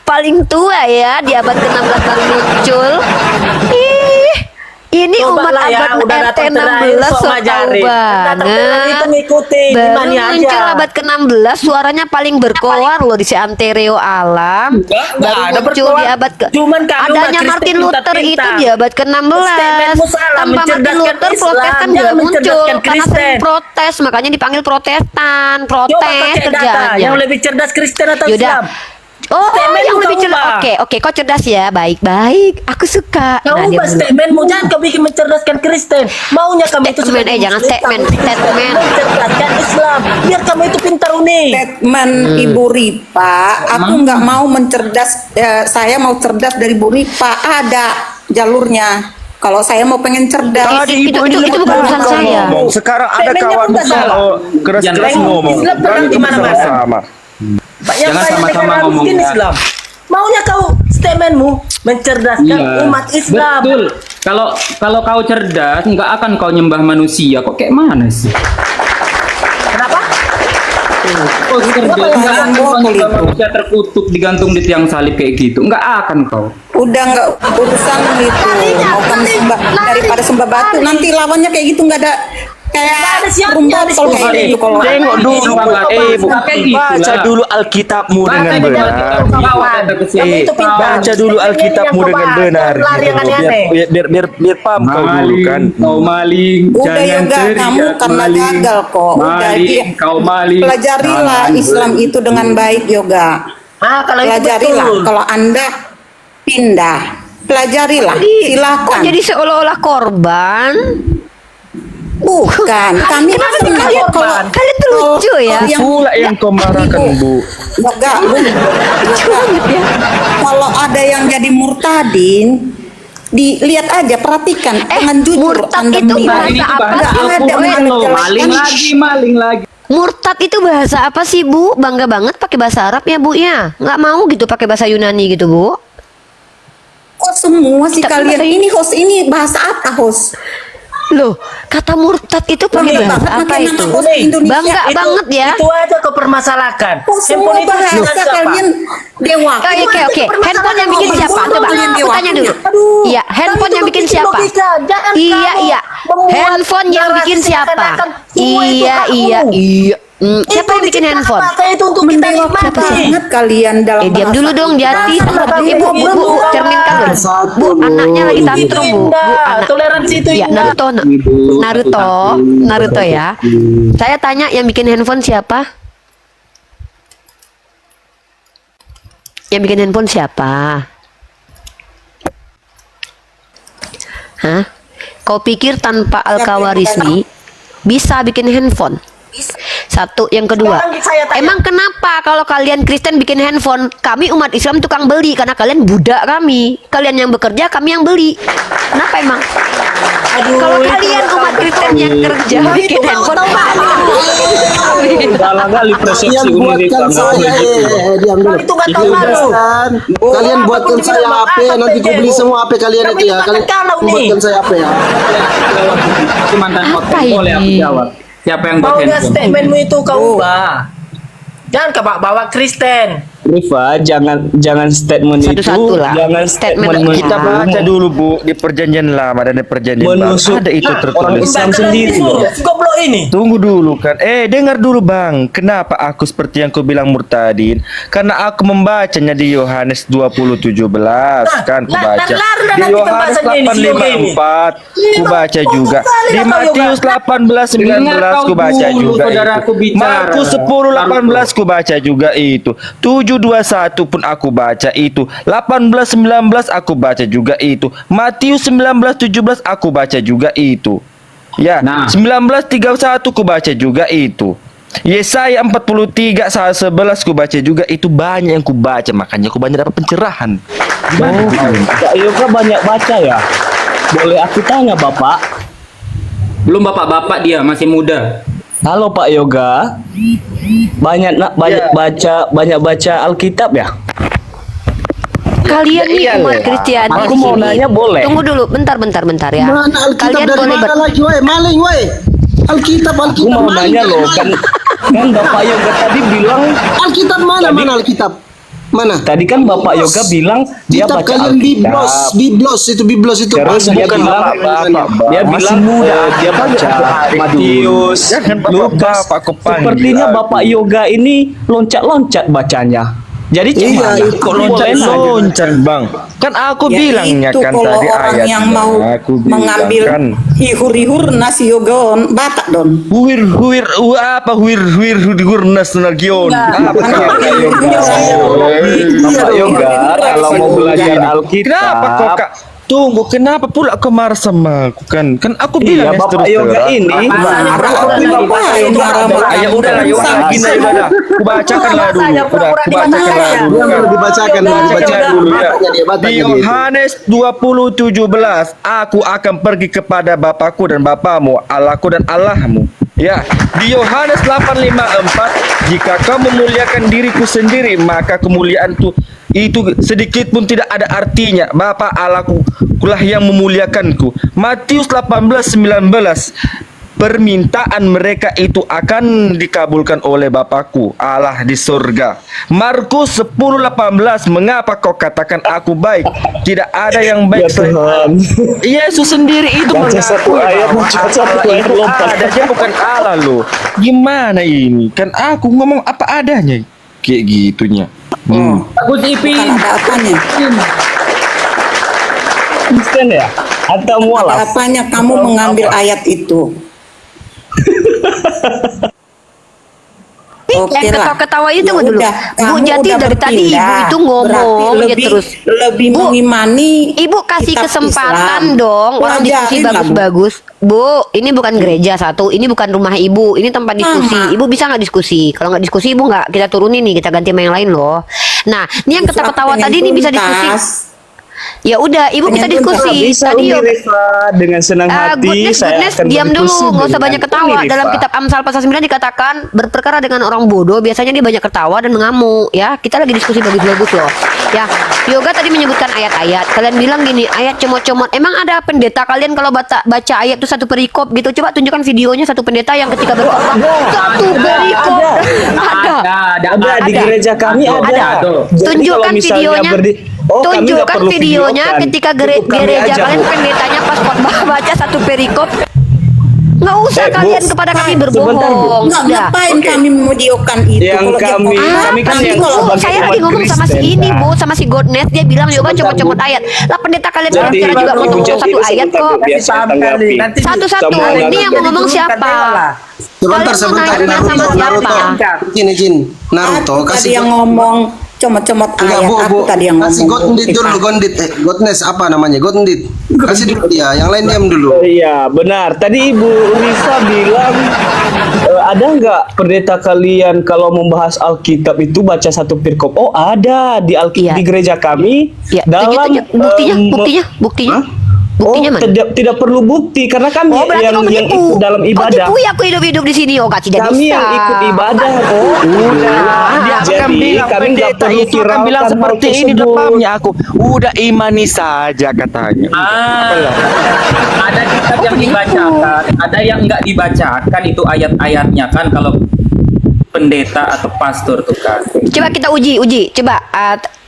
paling tua ya, di abad ke-16 baru muncul. Ih, ini Coba umat lah ya, abad udah datang terakhir, RT16 sok sok tahu ngajarin. Datang terakhir itu banget. ngikutin, Baru gimana aja. muncul abad ke-16, suaranya paling berkoar loh di seantero alam. Enggak Baru ada muncul di berkoar. abad ke Cuman kami umat adanya Kristen Martin pintar-pintar. Luther itu di abad ke-16. Statementmu salah, Tanpa Martin mencerdaskan Luther Islam, Protestan jangan gak muncul mencerdaskan karena sering Kristen. protes, makanya dipanggil Protestan. Coba Protes kau cek data, kerjaannya. yang lebih cerdas Kristen atau Yaudah. Islam? Oh, Statement yang lu lebih kau cerdas. ubah. Oke, kau cerdas ya. Baik. Aku suka. Kau Nah, dia ubah dulu. statementmu, jangan kau bikin mencerdaskan Kristen. Maunya kamu itu Statement, sebagai jangan Muslim, statement, kamu itu statement. mencerdaskan Islam. Biar kamu itu pintar unik. Statement Ibu Ripa, aku nggak mau saya mau cerdas dari Bu Ripa, ada jalurnya. Kalau saya mau pengen cerdas, Tadi itu ibu ini bukan baru urusan kau saya. ngomong. Sekarang ada Statementnya kawan pun nggak salah. keras-keras Jangan ngomong. Islam Kan tenang itu di mana-mana. sama. Yang Jangan saya sama-sama negara ngomong, miskin ya. Islam. Maunya kau statementmu mencerdaskan Iya. umat Islam. Betul. Kalau kau cerdas, nggak akan kau nyembah manusia. Kok kayak mana sih? Kenapa? Kau cerdas, Kenapa nggak akan kau botol nyembah itu? manusia terkutuk digantung di tiang salib kayak gitu. Nggak akan kau. udah nggak urusan itu. Mau kamu sembah daripada sembah batu, nanti lawannya kayak gitu nggak ada ada kayak siapnya, burung botol diskusi. kayak gitu kalau Tengok dulu, Bu. baca dulu Alkitabmu dengan benar. Kamu itu pintar. Baca dulu Alkitabmu Ini yang dengan kau benar. bahas, lari yang Gitu. aneh-aneh. Biar paham kau dulu kan. Kau maling, udah jangan yoga teriak kamu karena maling. gagal kok. Udah Maling, kau maling. pelajarilah Jangan Islam ber- itu dengan baik yoga. Kalau itu Pelajarilah. betul. Kalau Anda pindah, pelajarilah. Kok Silakan. jadi seolah-olah korban? Bukan, kami Kenapa sih senang kalian kalau kalian tuh lucu Lucu ya. Pula yang kau marahkan, Bu. Enggak, Bu. Kalau ada yang jadi murtadin, dilihat aja, perhatikan dengan jujur. murtad Anda itu menilai. bahasa apa? Nggak ada Maling lagi. Murtad itu bahasa apa sih, Bu? Bangga banget pakai bahasa Arab ya, Bu ya. Nggak mau gitu pakai bahasa Yunani gitu, Bu. Kok semua sih Tapi kalian bahasa- ini host ini bahasa apa host? Loh, kata murtad itu pakai Bangga bahasa banget apa pakai itu? nama host Indonesia. Bangga banget ya. Itu aja kau permasalahkan. Kok semua Handphone itu bahasa bahasa apa? kalian dewa? Oke. Handphone yang bikin siapa? Coba aku tanya dulu. Iya, handphone yang bikin siapa? Iya. Handphone yang bikin siapa? Iya. Siapa yang bikin handphone? Itu untuk kita Mendewakan nikmati. banget kalian dalam Diam dulu dong, Jati. Ibu, cerminkan dulu. Bu, anaknya lagi tantrum, Bu. Anak. Toleransi itu Ya, indah. Naruto ya. Saya tanya yang bikin handphone siapa? Yang bikin handphone siapa? Hah? Kau pikir tanpa Al-Kawarizmi bisa bikin handphone? Satu, yang kedua, Sekarang saya tanya. emang kenapa kalau kalian Kristen bikin handphone, kami umat Islam tukang beli? Karena kalian budak kami, kalian yang bekerja, kami yang beli. Kenapa emang? Kalau kalian umat Kristen yang kerja bikin handphone, Dalam kali persepsi Kalian buatkan saya, diam dulu. Itu nggak tahu malu. Kalian buatkan saya HP, nanti ku beli semua HP kalian itu ya. Kalian buatkan saya HP ya. mantan Apa ini? Siapa yang Maunya statementmu itu kau ubah. Jangan kau bawa Kristen. Rifa, jangan statement Satu-satu itu, lah. jangan Statement statement aja. Kita baca dulu, Bu, di perjanjian lama dan di perjanjian baru. Menusuk Ada itu orang tertulis. Islam sendiri loh. Goblok ini. Tunggu dulu kan. Dengar dulu, Bang. Kenapa aku seperti yang kau bilang murtadin? Karena aku membacanya di Yohanes 20:17 kan ku baca. Di nanti Yohanes pembahasannya ini, 8:54 ku baca juga. Di Matius 18:19 ku baca juga itu. Markus 10:18 ku baca juga itu. 7:21 pun aku baca itu. 18:19 aku baca juga itu. Matius 19:17 aku baca juga itu. Ya, 19:31 ku baca juga itu. Yesaya 43:11 ku baca juga itu. Banyak yang ku baca, makanya ku banyak dapat pencerahan. Kak Yoga banyak baca ya. Boleh aku tanya Bapak? Belum bapak-bapak dia masih muda. Halo Pak Yoga. Banyak baca Alkitab ya? Kalian nih umat Kristiani. Aku mau di sini. nanya boleh? Tunggu dulu, bentar ya. Mana Alkitab Kalian dari boleh mana lagi, woi? Maling, woi. Alkitab Aku mau maling, nanya loh, maling. kan Bapak Yoga tadi bilang, Alkitab mana Alkitab? Mana? tadi kan Bapak Yoga bilang dia Kitab baca kalian Alkitab. Biblos itu Terus dia bukan bilang, dia Masih bilang muda, dia baca Matius, Jangan Lukas. bapak kau panggil Sepertinya aku. Bapak Yoga ini loncat-loncat bacanya. Jadi Iya, gimana? itu Kok loncat-loncat? loncat, Bang. Kan aku Ya bilangnya itu kan kalau tadi orang ayat. yang mau Aku bilang mengambil kan. hihur-hihur nasi yogon Batak don. Huir nas nagion. Apa Bapak Yoga kalau mau belajar Kenapa kok Alkitab, Kak? Tunggu, kenapa pula kau marah sama aku kan? Kan aku bilang iya ya Bapak Yoga ini Ya udah gini udah. Ku bacakanlah dulu. dibacakan dulu ya. Di Yohanes 20:17 aku akan pergi kepada Bapakku dan Bapamu, Allahku dan Allahmu. Ya, di Yohanes 8:54 jika kau memuliakan diriku sendiri maka kemuliaanku itu sedikit pun tidak ada artinya. Bapa Allahku kulah yang memuliakanku. Matius 18:19 permintaan mereka itu akan dikabulkan oleh Bapakku Allah di surga. Markus 10:18 mengapa kau katakan aku baik? Tidak ada yang baik selain Yesus sendiri itu Baca satu mengakui ayat, bahwa baca Allah satu ayat, itu lompat. ada, dia bukan Allah loh. Gimana ini? Kan aku ngomong apa adanya kayak gitunya. Bagus Ipin. Bukan ada apanya. Kristen ya? Atau Ada mualaf? apanya kamu mengambil ayat itu? Oke yang lah. ketawa-ketawa itu Ya tunggu dulu. udah, Bu kamu Jati udah dari tadi berpindah. ibu itu ngomong Berarti aja lebih, terus. lebih Bu, mengimani Ibu kasih kitab kesempatan Islam. dong orang diskusi Pelajarin lah, Bu. bagus-bagus. Bu, ini bukan gereja satu, ini bukan rumah ibu, ini tempat diskusi. Mama. Ibu bisa nggak diskusi? Kalau nggak diskusi ibu nggak kita turunin nih, kita ganti sama yang lain loh. Nah, ini yang Justru aku ketawa-ketawa pengen tadi ini bisa tuntas. diskusi. Ya udah, ibu bisa Pengen tuntas. diskusi. Bisa Tadi Umi yuk. Rifa, dengan senang hati Goodness, saya akan diam dulu, berdiskusi nggak usah dengan banyak ketawa. Umi Rifa. Dalam kitab Amsal pasal 9 dikatakan berperkara dengan orang bodoh, biasanya dia banyak ketawa dan mengamuk. Ya, kita lagi diskusi bagus-bagus loh. Ya, Yoga tadi menyebutkan ayat-ayat. Kalian bilang gini, ayat comot-comot. Emang ada pendeta kalian kalau baca ayat itu satu perikop gitu? Coba tunjukkan videonya satu pendeta yang ketika berkhotbah satu perikop. Ada di gereja kami ada. Jadi Tunjukkan kalau misalnya videonya. kami nggak Tunjukkan perlu videonya videokan. ketika Cukup kami gereja aja, kalian Bu. pendetanya pas khotbah baca satu perikop. Nggak usah Bu, kalian kepada kami sebentar, Bu. berbohong. Nggak, Sudah. ngapain kami memudiokan itu? Yang Kalau dia kami- khotbah, kami kan nanti yang kalau sebagai Saya umat lagi ngomong sama si Kristen, ini Kak. Bu, sama si Godness, dia bilang yoga Sebentar, comot-comot Bu. ayat. Lah pendeta kalian Jadi, kira juga Ibu ngomong Jati, satu ayat sebentar, kok. Bu, biar saya tanggapi. Satu-satu. Sama Ini yang mau ngomong siapa? Sebentar, Kalian mau sebentar. nanya sama Naruto, siapa? Izin. Naruto, aku tadi kasih yang ngomong comot-comot Enggak, ayat. Bu, Aku tadi yang kasih ngomong. Gondit dulu, Gondit. Godness apa namanya? Gondit. Kasih dulu dia, yang lain diam dulu. Iya, benar. Tadi Ibu Rifa bilang ada nggak pendeta kalian kalau membahas Alkitab itu baca satu perikop? Oh, ada di Iya. di gereja kami. Ya, dalam tunjuk, buktinya, me- buktinya. Hah? Buktinya mana? tidak perlu bukti karena kami Oh, berarti yang kau ikut menipu. dalam Kau ibadah. tipu ya aku hidup-hidup di sini. Oh, Kak, tidak Kami bisa. yang ikut ibadah. Oh, Dia jadi akan bilang kami nggak pendeta perlu itu akan bilang viralkan hal seperti ini tersebut. depannya aku. Udah imani saja katanya. Ada kitab yang dibacakan, ada yang enggak dibacakan itu ayat-ayatnya kan kalau pendeta atau pastor tuh kan. Coba kita uji. Coba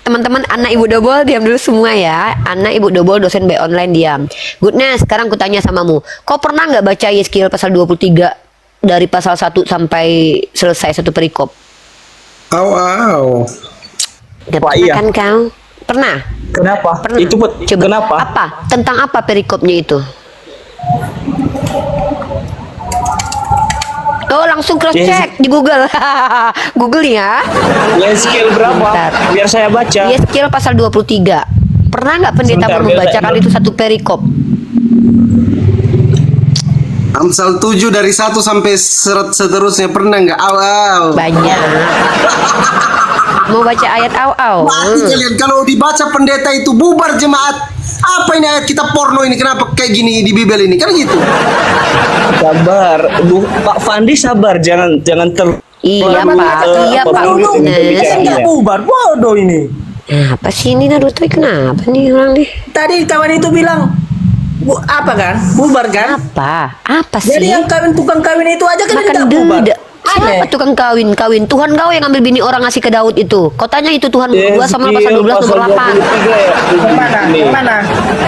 teman-teman anak Ibu Dobol diam dulu semua ya. Anak Ibu Dobol dosen B online diam. Goodness, sekarang aku tanya samamu. Kau pernah nggak baca Yeskiel pasal 23 dari pasal 1 sampai selesai satu perikop? Au. Nggak Wah, pernah iya. kan kau? Pernah? Kenapa? Pernah. Itu Coba. kenapa? Apa? Tentang apa perikopnya itu? Oh, langsung cross check di Google. Google ya. Yeskiel berapa? Bentar. Biar saya baca. Yeskiel pasal 23. Pernah nggak pendeta Sebentar, biar membacakan saya- itu satu perikop? Amsal 7 dari 1 sampai seterusnya pernah nggak? Au. Banyak. Mau baca ayat au-au. Mati kalian kalau dibaca pendeta itu bubar jemaat. Apa ini ayat kita porno ini? Kenapa kayak gini di Bible ini? Kan gitu. Sabar, Duh, Pak Fandi sabar, jangan ter. Iya, Pak. Iya, Pak. Pembicaranya. Bubar bodoh ini. Apa sih ini Naruto? Kenapa nih orang nih? Tadi kawan itu bilang apa kan? Bubar kan? Apa sih? Jadi yang tukang kawin itu aja kan Makan tidak bubar. deda. Siapa tukang kawin? Tuhan kau yang ngambil bini orang ngasih ke Daud itu. Kau tanya itu Tuhan 2 sama pasal 12 nomor 8. Yang mana? Yang mana?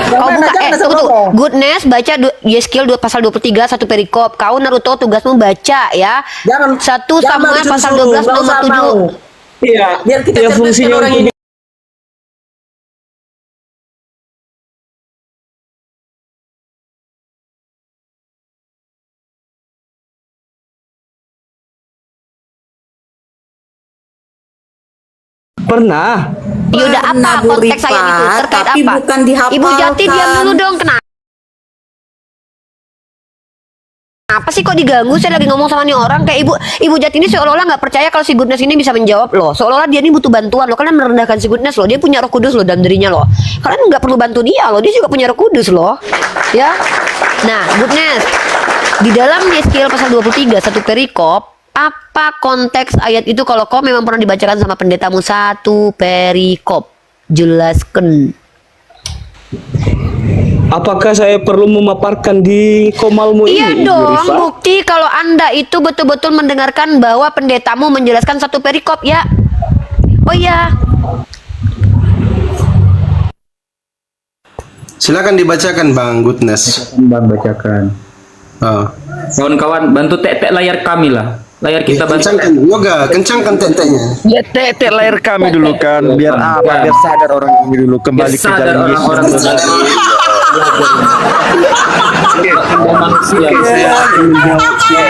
Yang Kau mana? buka Jangan tunggu. ngomong. Goodness baca Yeskiel 2 pasal 23 satu perikop. Kau Naruto tugasmu baca ya. Jangan- 1 jangan Samuel disuruh-suruh, pasal 12 nggak nomor usah 7. mau. Iya, Biar kita ya cerdaskan fungsinya orang untuk ini. pernah. Yaudah apa Pernah, Bu konteks Rifa, ayat itu terkait tapi apa? bukan dihafalkan. Ibu Jati diam dulu dong. Kenapa sih kok diganggu? Saya lagi ngomong sama nih orang kayak Ibu Jati ini seolah-olah nggak percaya kalau si Goodness ini bisa menjawab loh. Seolah-olah dia ini butuh bantuan loh. Kalian merendahkan si Goodness loh. Dia punya Roh Kudus loh dalam dirinya loh. Kalian nggak perlu bantu dia loh. Dia juga punya Roh Kudus loh. Ya. Nah, Goodness di dalam Yeskiel pasal 23 satu perikop, apa konteks ayat itu kalau kau memang pernah dibacakan sama pendetamu satu perikop? Jelaskan. Apakah saya perlu memaparkan di komalmu Iya ini, Ibu dong, Rifa? bukti kalau Anda itu betul-betul mendengarkan bahwa pendetamu menjelaskan satu perikop ya. Oh iya. Silakan dibacakan Bang Goodness. Bang bacakan. Oh. Kawan-kawan bantu tek-tek layar kami lah. Layar kita bantu. Kencangkan, yoga, kencangkan tetenya. Ya tek layar kami dulu kan, biar apa? Biar sadar orang ini dulu kembali Biar ke sadar jalan Yesus. orang-orang Saya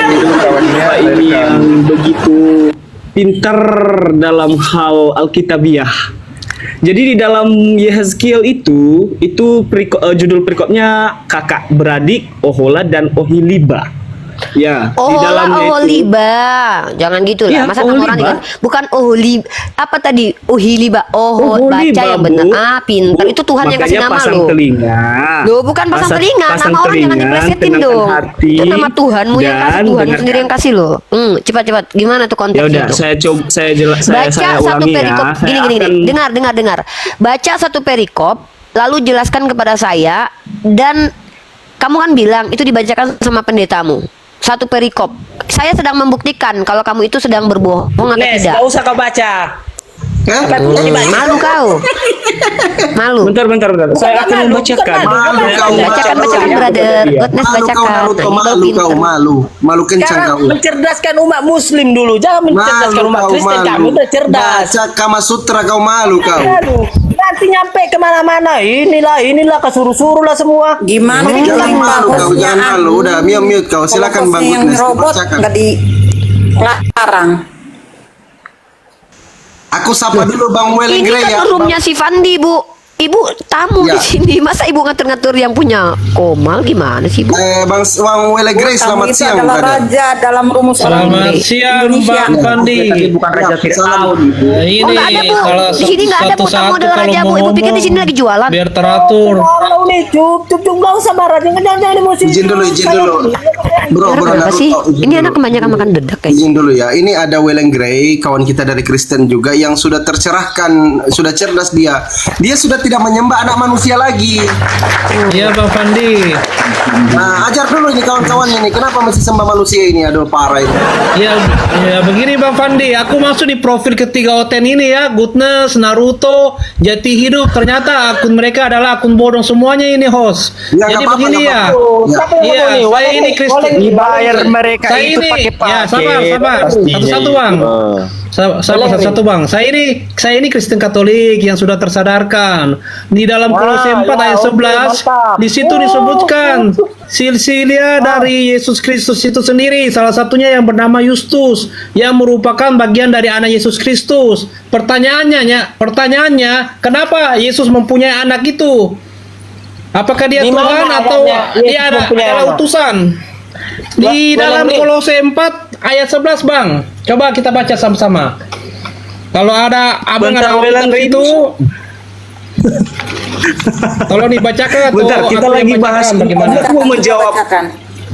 ingin menjawab ini yang begitu pintar dalam hal Alkitabiah. Jadi di dalam Yehezkiel itu judul perikopnya kakak beradik Ohola dan Oholiba. Ya, di Ohola, dalamnya itu Oholiba. Jangan gitu lah. Iya, Masa nama orang Oholiba. dengan bukan Oholiba. Apa tadi? Ohiliba. Oholiba, Baca yang benar. Bu. Ah, pintar. Itu Tuhan yang kasih makanya nama pasang lo. telinga. Loh, bukan pasang telinga. pasang Nama orang jangan telinga, diplesetin tenangkan dong. hati, Itu nama Tuhanmu yang kasih. dan Tuhanmu dengarkan. sendiri yang kasih lo. Cepat-cepat. Gimana tuh Ya konteksnya udah, tuh? saya Baca saya satu ulangi perikop. ya. Saya Gini. akan- Dengar. Baca satu perikop, lalu jelaskan kepada saya, dan kamu kan bilang itu dibacakan sama pendetamu. Satu perikop. Saya sedang membuktikan kalau kamu itu sedang berbohong atau Nes, tidak. gak usah kau baca. Malu kau. Malu. Bentar. Saya akan membacakan. Malu kau, Bacakan, malu. brother. Goodness, Malu kau, bacakan. Naruto, Nah, ini baru malu kau, pinter. malu kencang Sekarang kau. mencerdaskan umat muslim dulu. Jangan mencerdaskan Malu umat kau, Kristen. Kamu udah cerdas. Baca Kama Sutra kau malu kau. Aduh, nanti nyampe kemana-mana. Inilah kesuruh-suruh lah semua. Gimana nih Jangan malu kau, hostnya, jangan malu. Udah, mute kau. Silakan Bang yang Goodness robot bacakan. nggak dilarang. Aku sapa dulu Bang Welling Ini Grey kan ya. roomnya si Fandi, Bu. Ibu tamu Ya. di sini. Masa ibu ngatur-ngatur yang punya Komal gimana sih, Bu? Bang Welling Grey, Kamu selamat itu siang, adalah brother. raja dalam rumus orang Selamat siang Indonesia. Bang Fandi. Bukan Raja Ya, Fir'aun. Nah, ini Oh, nggak ada, Bu. kalau Di sini nggak ada, Bu. Tamu satu-satu adalah kalau raja, mau Bu. Ibu pikir di sini ngomong, lagi jualan? biar teratur. Kalau nih, cup, nggak usah marah. Jangan emosi. Izin dulu. Bro, Kenapa sih? Naruto, izin Ini dulu. anak kebanyakan makan dedak kayak. Izin dulu ya. Ini ada Welling Grey, kawan kita dari Kristen juga yang sudah tercerahkan, sudah cerdas dia. Dia sudah tidak menyembah anak manusia lagi. Iya Bang Fandi. Nah, ajar dulu ini kawan-kawan ini. Kenapa masih sembah manusia ini? Aduh, parah ini. Ya begini Bang Fandi, aku masuk di profil ketiga Oten ini ya, Goodness, Naruto, Jati Hidup. Ternyata akun mereka adalah akun bodong semuanya ini, host. Ya, Jadi nggak apa-apa, begini nggak ya. apa-apa. Siapa yang Iya, ngomong nih? saya ini Kristen. Dibayar mereka Saya itu ini, pakai ya paket. sabar, satu-satu Bang. Sabar satu-satu Bang. Saya ini Kristen Katolik yang sudah tersadarkan. Di dalam Kolose 4 ayat 11, di situ disebutkan silsilah dari Yesus Kristus itu sendiri, salah satunya yang bernama Justus, yang merupakan bagian dari anak Yesus Kristus. Pertanyaannya, kenapa Yesus mempunyai anak itu? Apakah dia Di mana Tuhan atau ayatnya Yesus dia mempunyai adalah anak? utusan? Di dalam Kolose 4 ayat 11 Bang. Coba kita baca sama-sama. Kalau ada abang Bentar, ada Welan, Alkitab itu tolong dibacakan atau Bentar, kita aku yang lagi bacakan, bahas. bagaimana? Aku mau menjawab. Bacakan.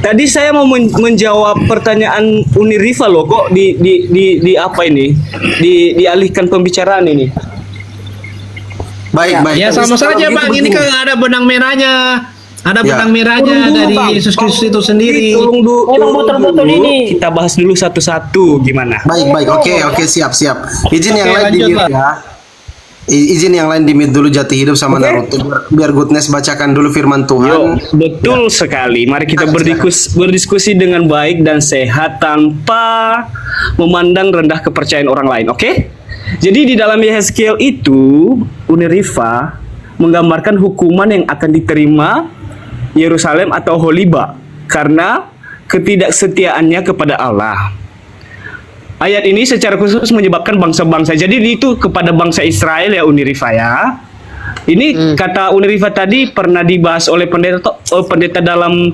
Tadi saya mau menjawab pertanyaan Unirifa loh, kok di apa ini? Dialihkan pembicaraan ini. Baik. Ya sama Kalau saja begitu Bang, ini begini. kan ada benang merahnya. Ada Ya. benang merahnya Tunggu dulu, dari Bang. Yesus Kristus itu sendiri. Memang betul-betul ini. Kita bahas dulu satu-satu gimana? Baik. Oke, siap. Izin yang Oke, lain di lanjut, mute Bang. ya. Izin yang lain di mute dulu Jati Hidup sama Naruto. Biar Goodness bacakan dulu firman Yo, Tuhan. betul sekali. Mari kita berdiskusi dengan baik dan sehat tanpa memandang rendah kepercayaan orang lain, oke? Jadi di dalam Yehezkiel itu, Unirifa menggambarkan hukuman yang akan diterima Yerusalem atau Oholiba karena ketidaksetiaannya kepada Allah. Ayat ini secara khusus menyebabkan bangsa-bangsa. Jadi itu kepada bangsa Israel ya Unirifa ya. Ini kata Unirifa tadi pernah dibahas oleh pendeta dalam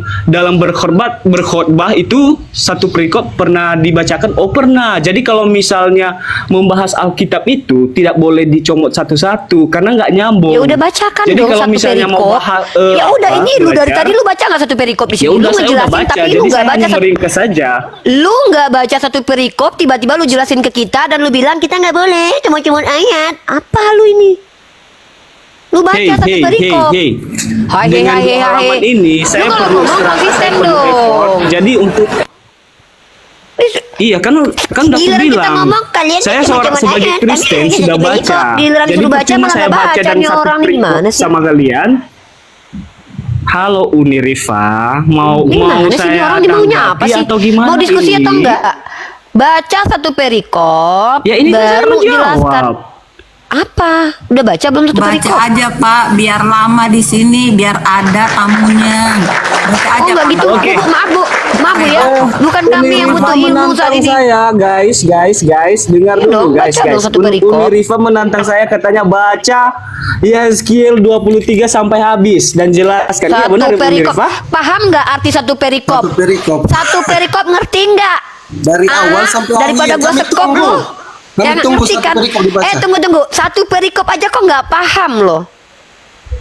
berkhotbah itu satu perikop pernah dibacakan. Oh pernah. Jadi kalau misalnya membahas Alkitab itu tidak boleh dicomot satu-satu karena nggak nyambung. Ya udah bacakan Jadi dong kalau satu misalnya perikop. mau bahas, Ya udah apa, ini lu dari belajar, tadi lu baca nggak satu perikop di ya sini? Lu udah saya udah ngejelasin baca. tapi lu Jadi nggak saya baca hanya satu. meringkas saja. Lu nggak baca satu perikop, tiba-tiba lu jelasin ke kita dan lu bilang kita nggak boleh, cuma ayat. Apa lu ini? Lu baca satu perikop. Hai. Dengan pengalaman ini Lu saya kalau perlu ngomong serahkan konsisten penuh dong. effort. Jadi untuk iya kan udah aku Giliran kita bilang ngomong, kalian saya cuma sebagai ayat, Kristen kalian sudah hanya baca. perikop. Giliran Jadi suruh baca percuma malah saya nggak baca baca dan nih satu orang ini perikop gimana sih? sama kalian. Halo Unirifa, mau Gimana sih ini saya orang ini maunya apa tanggapi sih? atau gimana? Mau diskusi ini? atau enggak? Baca satu perikop, Ya ini kan saya baru menjawab. jelaskan. Apa? Udah baca belum satu Baca perikop? aja Pak, biar lama di sini, biar ada tamunya. Baca Oh aja nggak Pak. gitu, Oke. maaf bu ya. Bukan kami yang butuh ilmu saat ini. Saya, guys, dengar Ya dulu dong, guys. baca dong satu Uni perikop. Rifa menantang saya katanya baca Yehezkiel 23 sampai habis dan jelaskan. Iya Satu benar Uni perikop. Rifa? Paham nggak arti satu perikop? Satu perikop. Satu perikop ngerti nggak? Dari awal sampai daripada akhir gua kami sekop tunggu. lu. Kami Ya nggak tunggu ngerti satu kan? perikop dibaca. Tunggu. Satu perikop aja kok nggak paham loh.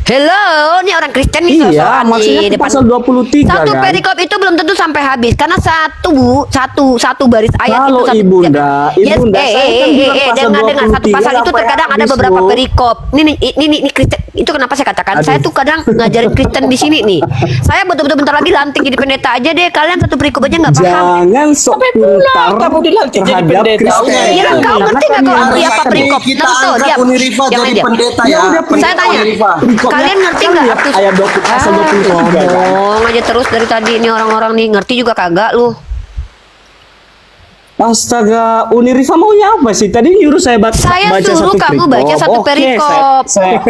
Hello, ini orang Kristen nih Iya, sosokan maksudnya nih di pasal 23 Satu kan. perikop itu belum tentu sampai habis karena satu baris ayat Kalau itu satu. Ibunda, saya kan bilang pasal dengar satu 23 pasal itu sampai terkadang ada habis, beberapa loh. perikop. Ini Kristen. Itu kenapa saya katakan saya tuh kadang ngajarin Kristen di sini nih. Saya betul-betul bentar lagi lantik jadi pendeta aja deh. Kalian satu perikop aja nggak paham. Jangan sok pintar kamu dilantik jadi terhadap pendeta. Kristen. Iya, kau ngerti nggak kau arti apa Hari perikop? kita Nah, tuh, angkat diam. Uni Rifa Jangan jadi diam. pendeta ya. Saya tanya, kalian ngerti nggak arti ayat 20 pasal 23 kan? ngomong aja terus dari tadi ini orang-orang nih ngerti juga kagak lu. Astaga, Uni Rifa maunya apa sih? Tadi nyuruh saya baca Saya baca suruh satu kamu perikop. baca satu Oke, perikop. saya-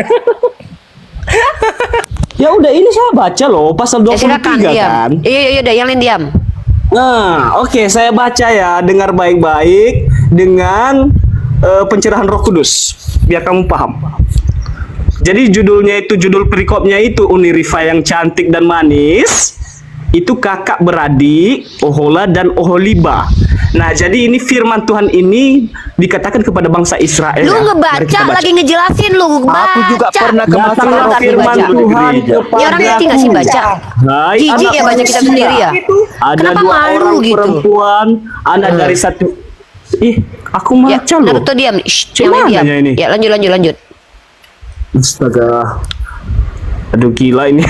Ya udah ini saya baca loh pasal Ya silakan 23 diam. kan. Iya, udah yang lain diam. Nah, oke saya baca ya, dengar baik-baik dengan pencerahan Roh Kudus biar kamu paham. Jadi judul perikopnya itu Uni Rifa yang cantik dan manis. Itu kakak beradik Ohola dan Oholiba. Nah, jadi ini firman Tuhan ini dikatakan kepada bangsa Israel. Lu ya. Mari ngebaca kita baca. lagi ngejelasin lu baca. Aku juga pernah ke Datanglah Datanglah ngerti firman baca. Tuhan Ini orang kepadaku. ngerti nggak sih baca? Hai, Jijik anak ya baca kitab manusia. sendiri ya. Ada Kenapa dua malu orang gitu? perempuan, anak dari satu. Ih, aku Ya, baca loh. Naruto diam. Shh, Cuma yang lain diam. nanya ini. Ya, lanjut. Astaga. Aduh gila ini.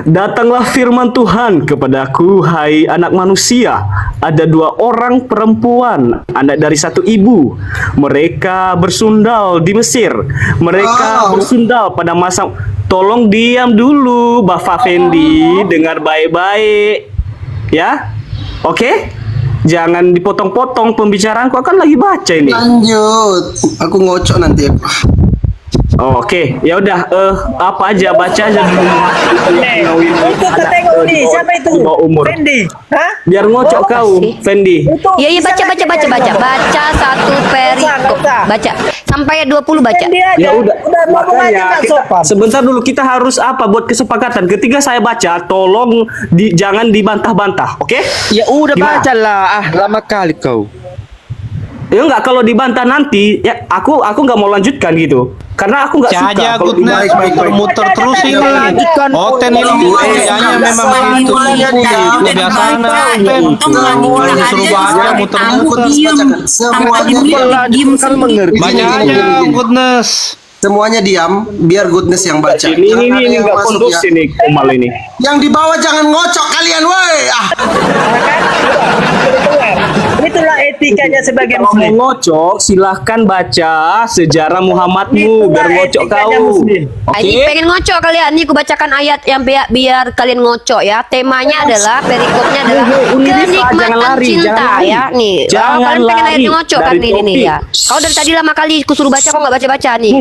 Datanglah firman Tuhan kepadaku, hai anak manusia. Ada dua orang perempuan, anak dari satu ibu. Mereka bersundal di Mesir. Mereka bersundal pada masa... Tolong diam dulu, Bapak Fendi. Dengar baik-baik. Ya? Oke? Jangan dipotong-potong pembicaraanku, akan lagi baca ini. Lanjut. Aku ngocok nanti. Oh, oke, ya udah apa aja baca aja dulu. Itu ketengok nih, siapa itu? Di bawah umur. Fendi. Hah? Biar ngocok kau, Fendi. Iya, baca satu perikop. Baca sampai 20 baca. Fendi aja. Ya udah, ngomong aja makanya nggak kita, sopan. sebentar dulu kita harus apa buat kesepakatan. Ketika saya baca, tolong jangan dibantah-bantah, oke? Ya udah Gimana? bacalah. Ah, lama kali kau. Ya enggak, kalau dibantah nanti ya aku nggak mau lanjutkan gitu. Karena aku nggak suka Saja kalau goodness dibantah. muter-muter terus ini. Hotel ini kerjanya memang begitu. Kebiasaan Hotel. Semuanya suruh baca muter-muter. Kan mengerti. Baca aja goodness. Semuanya diam, biar goodness yang baca. Ini Jangan ada ini yang nggak masuk kondusif ya. ini Komal ini. Yang di bawah jangan ngocok kalian, woi. Ah. Itulah etikanya sebagai Kalau mau muslim. ngocok, silahkan baca sejarah Muhammadmu biar ngocok etikanya kau. muslim. Oke? Ini pengen ngocok kalian. Nih aku bacakan ayat yang biar kalian ngocok ya. Temanya adalah perikopnya adalah Uni Rifa, jangan kenikmatan lari, cinta jangan lari. ya. Nih, Jangan kalian pengen ayat lari ngocok kan dari ini nih topik. ya. Kau dari tadi lama kali ku suruh baca kok nggak baca-baca nih.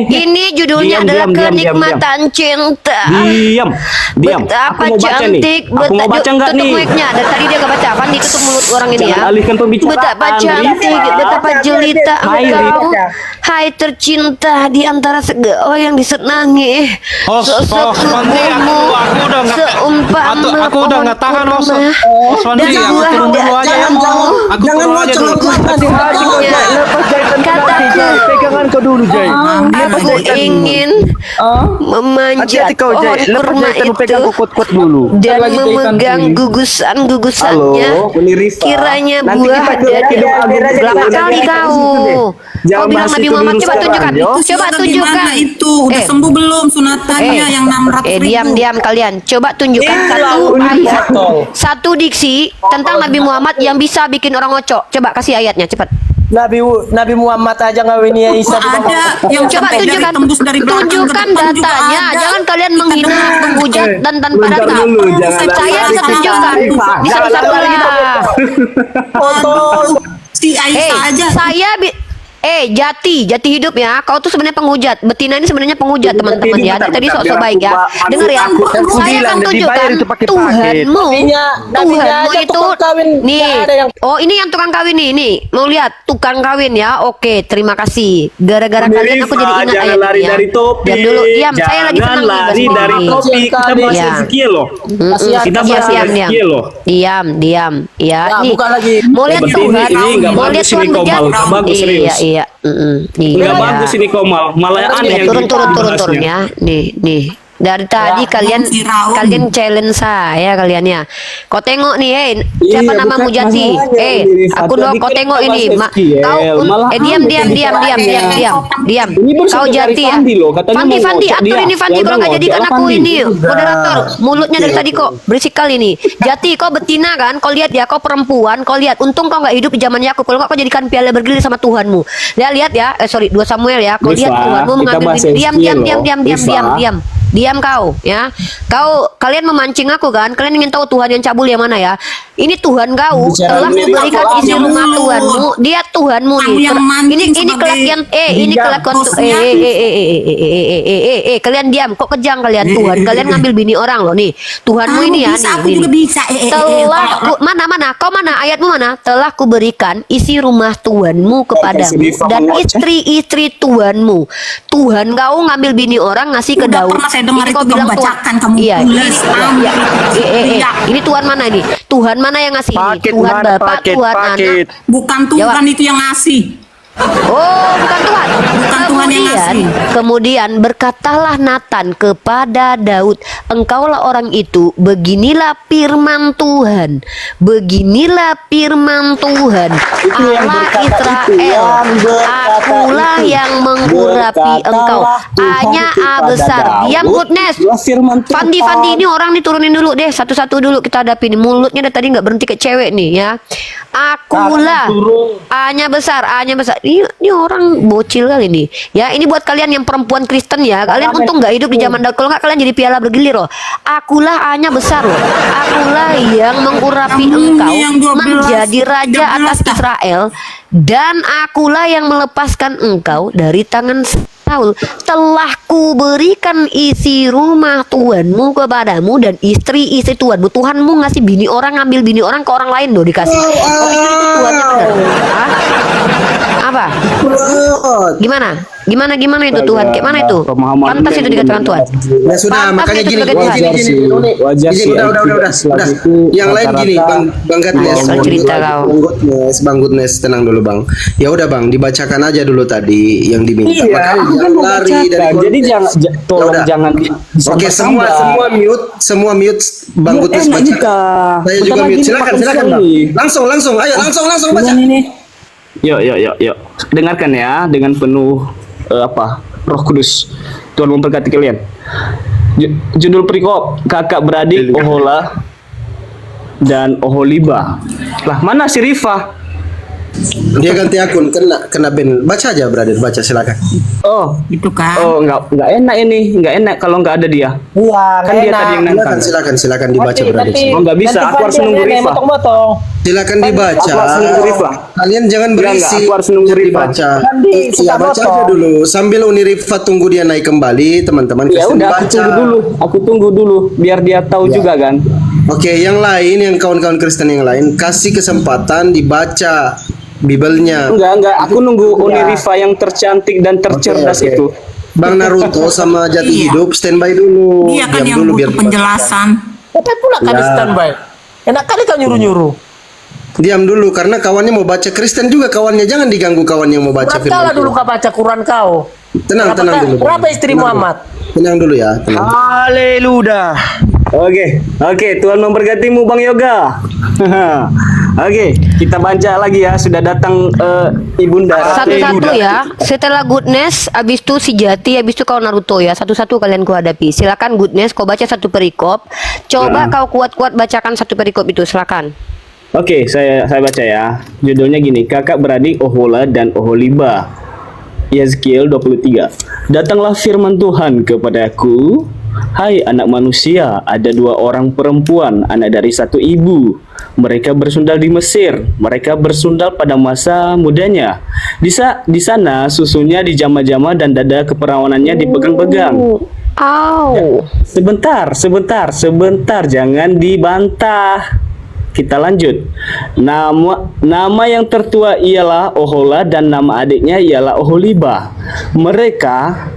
Ini judulnya Diam, adalah diam, diam, kenikmatan cinta. Diam. Betapa Aku mau baca nih. cantik. Aku mau baca nggak Tutup nih? mic-nya. Dari tadi dia nggak baca. Van ditutup mulut orang ini Jangan ya. alihkan pembicaraan, Betapa cantik, Rifa. betapa jelita Hai, engkau. Rifa. Hai tercinta di antara segala yang disenangi. Oswandi, aku udah nggak aku udah nggak tahan Oswandi, aku turun dulu aja ya. Aku Jangan turun aja ngocok dulu. ngocok. Lepas jahitan Kataku. Jai. Pegangan kau dulu, Jai. Aku ingin memanjat Hati-hati kau, pohon Jai. Lepas kurma jahitan pegang itu kuat-kuat dulu. dan Lagi jahitan memegang ini. gugusan-gugusannya. Halo, Uni Rifa. Kiranya Nanti buah kita dari hidup agung berapa kita kali jangan kau? situ deh. Jangan Kau bilang bahas Nabi itu Muhammad dulu coba sekarang, tunjukkan. yo. Coba Sudah tunjukkan. gimana itu? Udah sembuh belum sunatannya yang 600 ribu? Diam kalian. Coba tunjukkan satu ayat, satu diksi tentang Nabi Muhammad yang bisa bikin orang ngocok. Coba kasih ayatnya cepat. Nabi Muhammad aja ngawin Isa di bawah. Ada yang Coba sampai dari tunjukkan, tembus dari belakang ke tunjukkan depan juga datanya. ada. Jangan kalian Kita menghina, dengar. menghujat dan tanpa Bentar data. dulu, jangan Saya lari. bisa tunjukkan. Bisa Jangan satu lari. lah. Aduh, si Aisyah aja. Jati hidup ya. Kau tuh sebenarnya penghujat. Betina ini sebenarnya penghujat teman-teman ya. Dia tadi sok-sok baik ya. Dengar ya. Saya akan tunjukkan Tuhanmu. Tuhanmu itu nih. Oh, ini yang tukang kawin nih. Nih, mau lihat tukang kawin ya. Oke, terima kasih. Gara-gara kalian aku jadi ingat jangan ayat lari ini ya. dari topik. Diam dulu. Diam. Saya lagi Jangan senang nih lari bahas dari ini. topik. Kita bahas Ya. Ezekiel loh. Kita bahas Diam. Ezekiel loh. Diam. Ya, Nah, nih. bukan lagi. Mau lihat Berarti Tuhan. ini nggak Mau bagus lihat ini, Tuhan Komal. bejat. Nggak bagus, serius. Iya. Nggak bagus ini Komal. Malah aneh Ya, yang turun dibahasnya. ya. Nih. Dari tadi kalian challenge saya kalian ya. Kau tengok nih, siapa Iya, namamu bukan Jati? masalahnya ini, Rifat. Aku Jadi kau kan tengok kita ini. bahas Ezekiel, malah Diam. Ini baru Kau saja dari Jati ya. Fandi loh, katanya mau Fandi, ngocok atur dia. ini Fandi Ya kalau udah, nggak jadikan ngocok aku lah, ini Fandi. moderator. Mulutnya dari tadi kok berisik kali nih. Jati, kau betina kan? Kau lihat ya, kau perempuan. Kau lihat, untung kau nggak hidup di zaman Yakub. Kalau nggak kau jadikan piala bergilir sama Tuhanmu. Lihat ya. Sorry, 2 Samuel ya. Kau lihat Rifat, Tuhanmu kita mengambil bahas diam. Ezekiel loh. Rifat. Diam kau ya. Kalian memancing aku kan? Kalian ingin tahu Tuhan yang cabul yang mana ya? Ini Tuhan kau telah memberikan isi rumah Tuhanmu. Dia Tuhanmu nih. Ini kelakuan ini kelakuan kalian diam. Kok kejang kalian Tuhan? Kalian ngambil bini orang loh nih. Tuhanmu ini ya nih. Telah mana? Kau mana? Ayatmu mana? Telah kuberikan isi rumah Tuhanmu kepadamu dan istri-istri Tuhanmu. Tuhan kau ngambil bini orang ngasih ke Daud. Pernah saya dengar Ini itu kau bilang kamu Tuhan. bacakan, kamu Iya. tulis, kamu. Ini Tuhan mana ini? Tuhan mana yang ngasih ini? Paket Tuhan mana, Bapak, paket, Tuhan paket. Anak. Bukan Tuhan itu yang ngasih. Oh, bukan Tuhan. Bukan Tuhan yang ngasih. Kemudian berkatalah Nathan kepada Daud, engkaulah orang itu, beginilah firman Tuhan. Beginilah firman Tuhan. Allah Israel, akulah yang mengurapi engkau. Hanya A besar. Diam goodness. Fandi ini orang diturunin dulu deh, satu-satu dulu kita hadapi nih. Mulutnya dari tadi nggak berhenti ke cewek nih ya. Akulah. A-nya besar. Ini orang bocil kali nih. Ya, ini buat kalian yang perempuan Kristen ya. Kalian untung nggak hidup di zaman Daud. Kalau nggak kalian jadi piala bergilir loh. Akulah A-nya besar loh. Akulah yang mengurapi engkau menjadi raja atas Israel, dan akulah yang melepaskan engkau dari tangan Saul. Telah kuberikan isi rumah Tuhanmu kepadamu dan istri-istri Tuhanmu. Tuhanmu ngasih bini orang, ngambil bini orang ke orang lain loh dikasih. Kau pikir itu Tuhannya benar? Hah? Apa? Gimana itu Tuhan? Kayak mana itu? Pantas itu dikatakan Tuhan. Ya sudah, Pantas makanya itu gini, sebagai Tuhan. Wajar Gini, sih. udah. Yang lain gini, Bang Gadnes. Kau cerita kau. Bang Goodness, tenang dulu Bang. Ya udah Bang, dibacakan aja dulu tadi yang diminta. Iya, Makanya aku kan jangan mau lari bacakan. dari Jadi konteks. tolong Ya udah. jangan Oke, semua mute Bang Goodness baca. Saya juga mute. Silakan Bang. Langsung. Ayo langsung baca. Yuk. Dengarkan ya dengan penuh Roh Kudus. Tuhan memberkati kalian. Judul perikop kakak beradik Ohola dan Oholiba. Lah, mana si Rifa? Dia ganti akun, kena ban. Baca aja, brother, baca silakan. Oh, Itu kan. oh nggak enak ini, nggak enak kalau nggak ada dia. Iya, Kan dia tadi yang nantang. Silakan dibaca, brother. Oh, nggak bisa, aku harus nunggu Rifa. Silakan dibaca. Aku harus nunggu Rifa. Kalian jangan berisik. Aku harus nunggu Rifa. Dibaca. Fandi, Iya, suka baca aja potong. dulu. Sambil Uni Rifa tunggu dia naik kembali, teman-teman. Ya Kristen udah, aku tunggu dulu biar dia tahu juga kan. Oke, yang lain, yang kawan-kawan Kristen yang lain, kasih kesempatan dibaca Bibelnya. Enggak, aku nunggu Uni Rifa yang tercantik dan tercerdas Oke. itu. Bang Naruto sama Jati Iya. Hidup standby dulu. Dia kan Diam yang dulu biar butuh penjelasan. Kita pula kan Ya. di standby. Enak kali kau nyuruh-nyuruh. diam dulu karena kawannya mau baca. Kristen juga kawannya, jangan diganggu kawan yang mau baca Berapa firman dulu Tuhan. kau baca Quran kau? Tenang dulu. Berapa istri Tenang Muhammad? dulu. Tenang dulu ya, tenang. Haleluya. Oke, Tuhan memberkatimu Bang Yoga. Oke, kita baca lagi ya. Sudah datang Ibunda. Satu-satu ya. Setelah Goodness, abis itu si Jati, abis itu kau Naruto ya. Satu-satu kalian ku hadapi. Silakan Goodness, kau baca satu perikop. Coba kau kuat-kuat bacakan satu perikop itu. Silakan. Oke, saya baca ya. Judulnya gini, kakak beradik Ohola dan Oholiba. Yeskiel 23. Datanglah firman Tuhan kepadaku, hai anak manusia, ada dua orang perempuan, anak dari satu ibu. Mereka bersundal di Mesir. Mereka bersundal pada masa mudanya. Di sana susunya dijama-jama dan dada keperawanannya dipegang-pegang. Sebentar, jangan dibantah. Kita lanjut. Nama yang tertua ialah Ohola dan nama adiknya ialah Oholiba. Mereka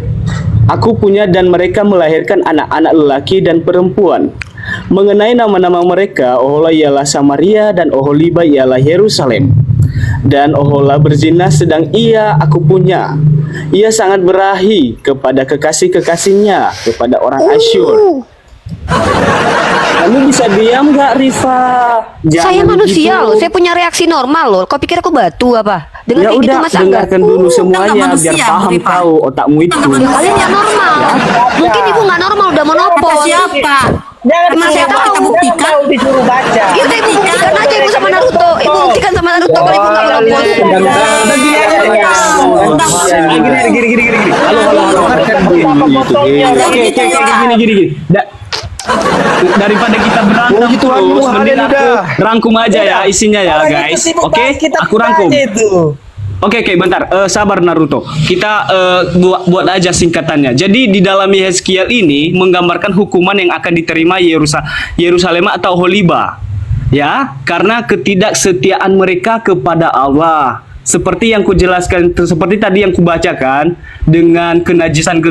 aku punya dan mereka melahirkan anak-anak lelaki dan perempuan. Mengenai nama-nama mereka, Ohola ialah Samaria dan Oholiba ialah Yerusalem. Dan Ohola berzina sedang ia aku punya. Ia sangat berahi kepada kekasih-kekasihnya, kepada orang Asyur. Kamu bisa diam gak, Rifa? Saya manusia gitu. loh, saya punya reaksi normal loh. Kau pikir aku batu apa? Ya Dengar kayak gitu udah, masa enggak? dengarkan dulu semuanya biar paham tahu otakmu itu. Ya, kalian nggak normal. Mungkin ibu nggak normal udah monopol. Siapa? Jangan Emang saya tahu. buktikan. Disuruh baca. Ya udah ibu buktikan aja ibu sama Naruto. Ibu buktikan sama Naruto kalau ibu nggak monopol. Gini. Oke, gini. Daripada kita berantem terus, mending aku rangkum aja ya isinya ya guys. Oke, aku rangkum. Oke, bentar. Sabar Naruto. Kita buat aja singkatannya. Jadi di dalam Yehezkiel ini menggambarkan hukuman yang akan diterima Yerusalem atau Oholiba. Ya, karena ketidaksetiaan mereka kepada Allah. Seperti yang kujelaskan, seperti tadi yang kubacakan, dengan kenajisan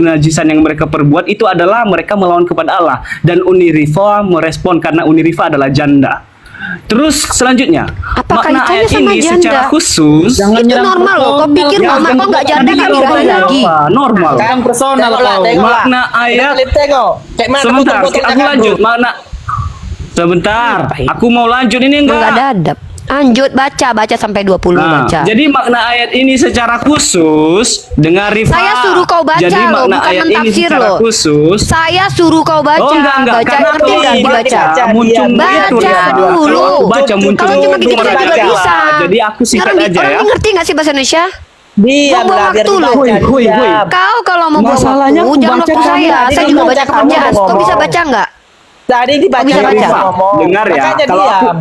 yang mereka perbuat itu adalah mereka melawan kepada Allah. Dan Unirifa merespon karena Unirifa adalah janda. Terus selanjutnya, Apa makna kaitannya ayat sama ini janda? secara khusus Itu normal loh. Kau pikir mama kau nggak janda kan birahi lagi? normal. Kan personal kau. Makna ayat sebentar, aku lanjut. Sebentar, aku mau lanjut ini Nggak enggak. ada adab. Lanjut baca sampai 20 Nah, baca. jadi makna ayat ini secara khusus dengan Rifa. Saya suruh kau baca jadi loh, makna bukan ayat ini mentafsir secara loh. khusus. Saya suruh kau baca. Oh enggak, Baca karena ngerti aku nggak ingin dibaca? muncul Baca dulu. Aku baca muncul. Kalau cuma gitu juga bisa. Jadi aku singkat Orang aja ya. Orang ngerti nggak sih bahasa Indonesia? Diamlah biar waktu loh. dibaca. Woi. Kau kalau mau buang Masalahnya waktu, aku jangan baca waktu kamu, saya. tadi Saya kamu juga baca, baca kamu kerjaan. Kau ngomong. bisa baca nggak? Tadi dibaca Bisa baca. ngomong. Dengar ya, Makanya kalau diam.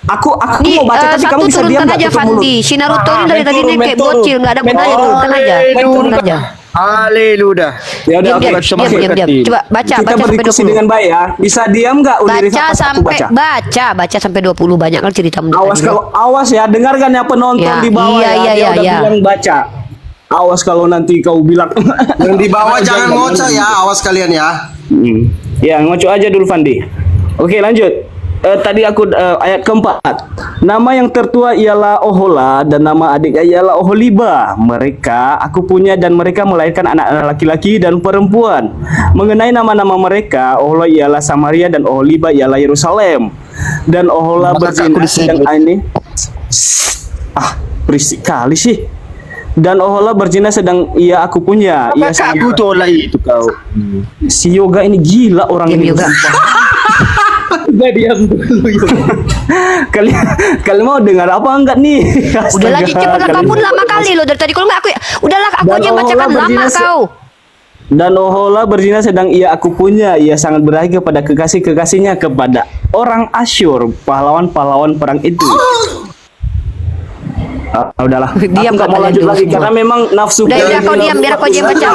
Aku Nih, mau baca tapi kamu bisa diam turunkan nggak aja tutup mulut? Fandi. Si Naruto ini dari tadi nih kayak turun. bocil, nggak ada gunanya. Turunkan aja. Turun aja. Haleluya. Ya udah, Diam, oke. diam. Coba baca Kita sampai berdiskusi 20. dengan baik ya. Bisa diam nggak Unirifa Baca pas aku sampai baca? sampai 20 banyak kan ceritamu. Awas ya, dengarkan ya penonton Ya, di bawah iya, ya. Dia iya, udah iya. bilang baca. Awas kalau nanti kau bilang. Yang di bawah jangan ngoceh ya, awas kalian ya. Ya, ngoco aja dulu Fandi. Oke, lanjut. Tadi aku ayat keempat. Nama yang tertua ialah Ohola dan nama adiknya ialah Oholiba. Mereka aku punya dan mereka melahirkan anak laki-laki dan perempuan. Mengenai nama-nama mereka, Ohola ialah Samaria dan Oholiba ialah Yerusalem. Dan Ohola berzina sedang ini. Berisik kali sih. Dan Ohola berzina sedang ia aku punya. Ia sangat Aku tolak itu kau. si Yoga ini gila orang Diam, ini. Yoga. Udah diam dulu Yoga. Kalian mau dengar apa enggak nih? Udah lagi Astaga, cepatlah, kalian kamu lama kali loh dari tadi. Kalau nggak aku, udahlah aku Dan aja yang bacakan Ohola lama berzina kau. Dan Ohola berzina sedang ia aku punya. Ia sangat berahi kepada kekasih-kekasihnya, kepada orang Asyur, pahlawan-pahlawan perang itu. Udahlah. Diam, Aku nggak mau kalian lanjut dulu lagi semua. karena memang nafsu. Udah kau diam biar aku aja yang baca.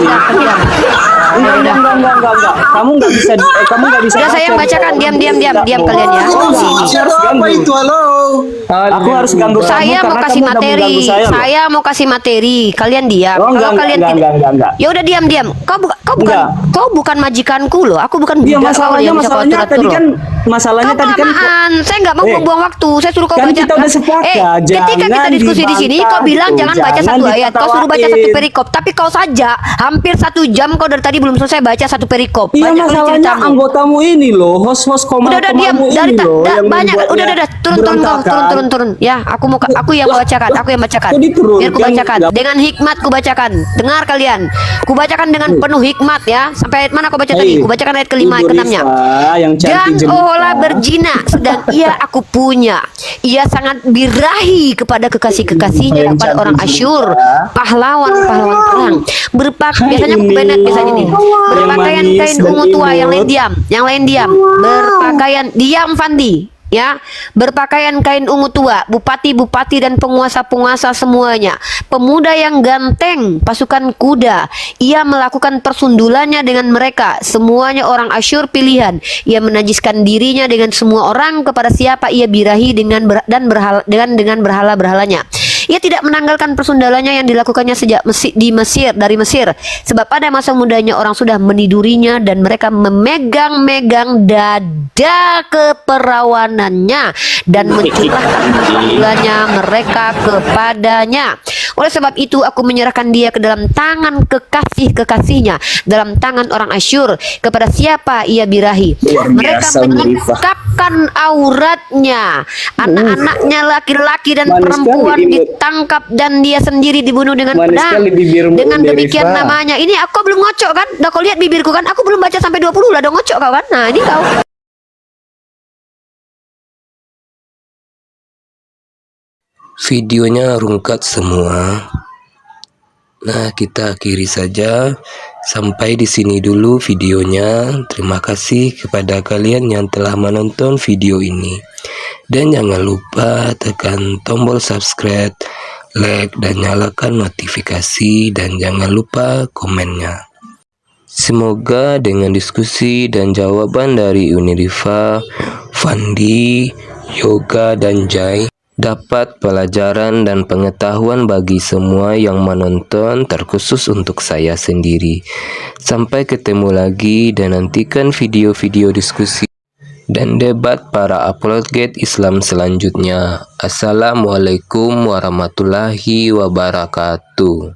Udah diam. Enggak. Kamu nggak bisa. Kamu nggak bisa. Udah saya yang bacakan. Diam kalian ya. Apa itu? Halo. Aku harus ganggu kamu Saya mau karena kasih kamu udah materi. mengganggu saya, loh. Saya mau kasih materi. Kalian diam. Oh, Kalau kalian enggak. ya udah diam. Kau bukan majikanku loh. Aku bukan Iya, budak kau yang bisa kau masalahnya atur-atur tadi loh. kan masalahnya Kau tadi kan kelamaan. Saya nggak mau buang-buang waktu. Saya suruh kau kan baca. kita udah sepakat, Ketika kita jangan diskusi di sini, kau dibantah bilang tuh, jangan baca jangan satu ayat. Kau suruh baca satu diketawain. perikop. Tapi kau saja hampir 1 jam kau dari tadi belum selesai baca satu perikop. Iya, Banyak kali masalahnya ceritamu. anggotamu ini loh, host-host Udah diam. komamu Dari ini loh yang banyak. membuatnya Udah turun kau. berantakan. Turun. Ya, aku yang bacakan. Aku yang bacakan. Kok diturun? Biar ku bacakan. Jangan- Dengan hikmat ku bacakan. Dengar kalian. Ku bacakan dengan penuh hikmat ya. Sampai ayat mana kau baca tadi? Ku bacakan ayat kelima, Ibu keenamnya. Rifa yang cantik Dan jelita. Ohola berzina sedang ia aku punya. Ia sangat birahi kepada kekasih-kekasihnya, Yang kepada cantik orang jelita. Asyur, pahlawan-pahlawan perang. Biasanya aku ini. benet biasanya nih. Berpakaian manis kain dan ungu tua, yang lain imut. diam. Yang lain diam. Berpakaian diam Fandi. ya, berpakaian kain ungu tua, bupati-bupati dan penguasa-penguasa semuanya, pemuda yang ganteng, pasukan kuda. Ia melakukan persundulannya dengan mereka, semuanya orang Asyur pilihan. Ia menajiskan dirinya dengan semua orang kepada siapa ia birahi dengan berhala-berhalanya. Ia tidak menanggalkan persundalannya yang dilakukannya sejak dari Mesir, sebab pada masa mudanya orang sudah menidurinya dan mereka memegang-megang dada keperawanannya dan mencurahkan persundalannya mereka kepadanya. Oleh sebab itu aku menyerahkan dia ke dalam tangan kekasih-kekasihnya, dalam tangan orang Asyur, kepada siapa ia birahi. Mereka menyekapkan auratnya, anak-anaknya laki-laki dan perempuan ditangkap dan dia sendiri dibunuh dengan pedang. Dengan demikian namanya, ini aku belum ngocok kan? Udah kau lihat bibirku kan? Aku belum baca sampai 20 lah, udah ngocok kau kan? Nah ini kau. Videonya rungkat semua. Nah, kita akhiri saja. Sampai di sini dulu videonya. Terima kasih kepada kalian yang telah menonton video ini. Dan jangan lupa tekan tombol subscribe, like, dan nyalakan notifikasi. Dan jangan lupa komennya. Semoga dengan diskusi dan jawaban dari Uniriva, Fandi, Yoga, dan Jai dapat pelajaran dan pengetahuan bagi semua yang menonton, terkhusus untuk saya sendiri. Sampai ketemu lagi dan nantikan video-video diskusi dan debat para apologet Islam selanjutnya. Assalamualaikum warahmatullahi wabarakatuh.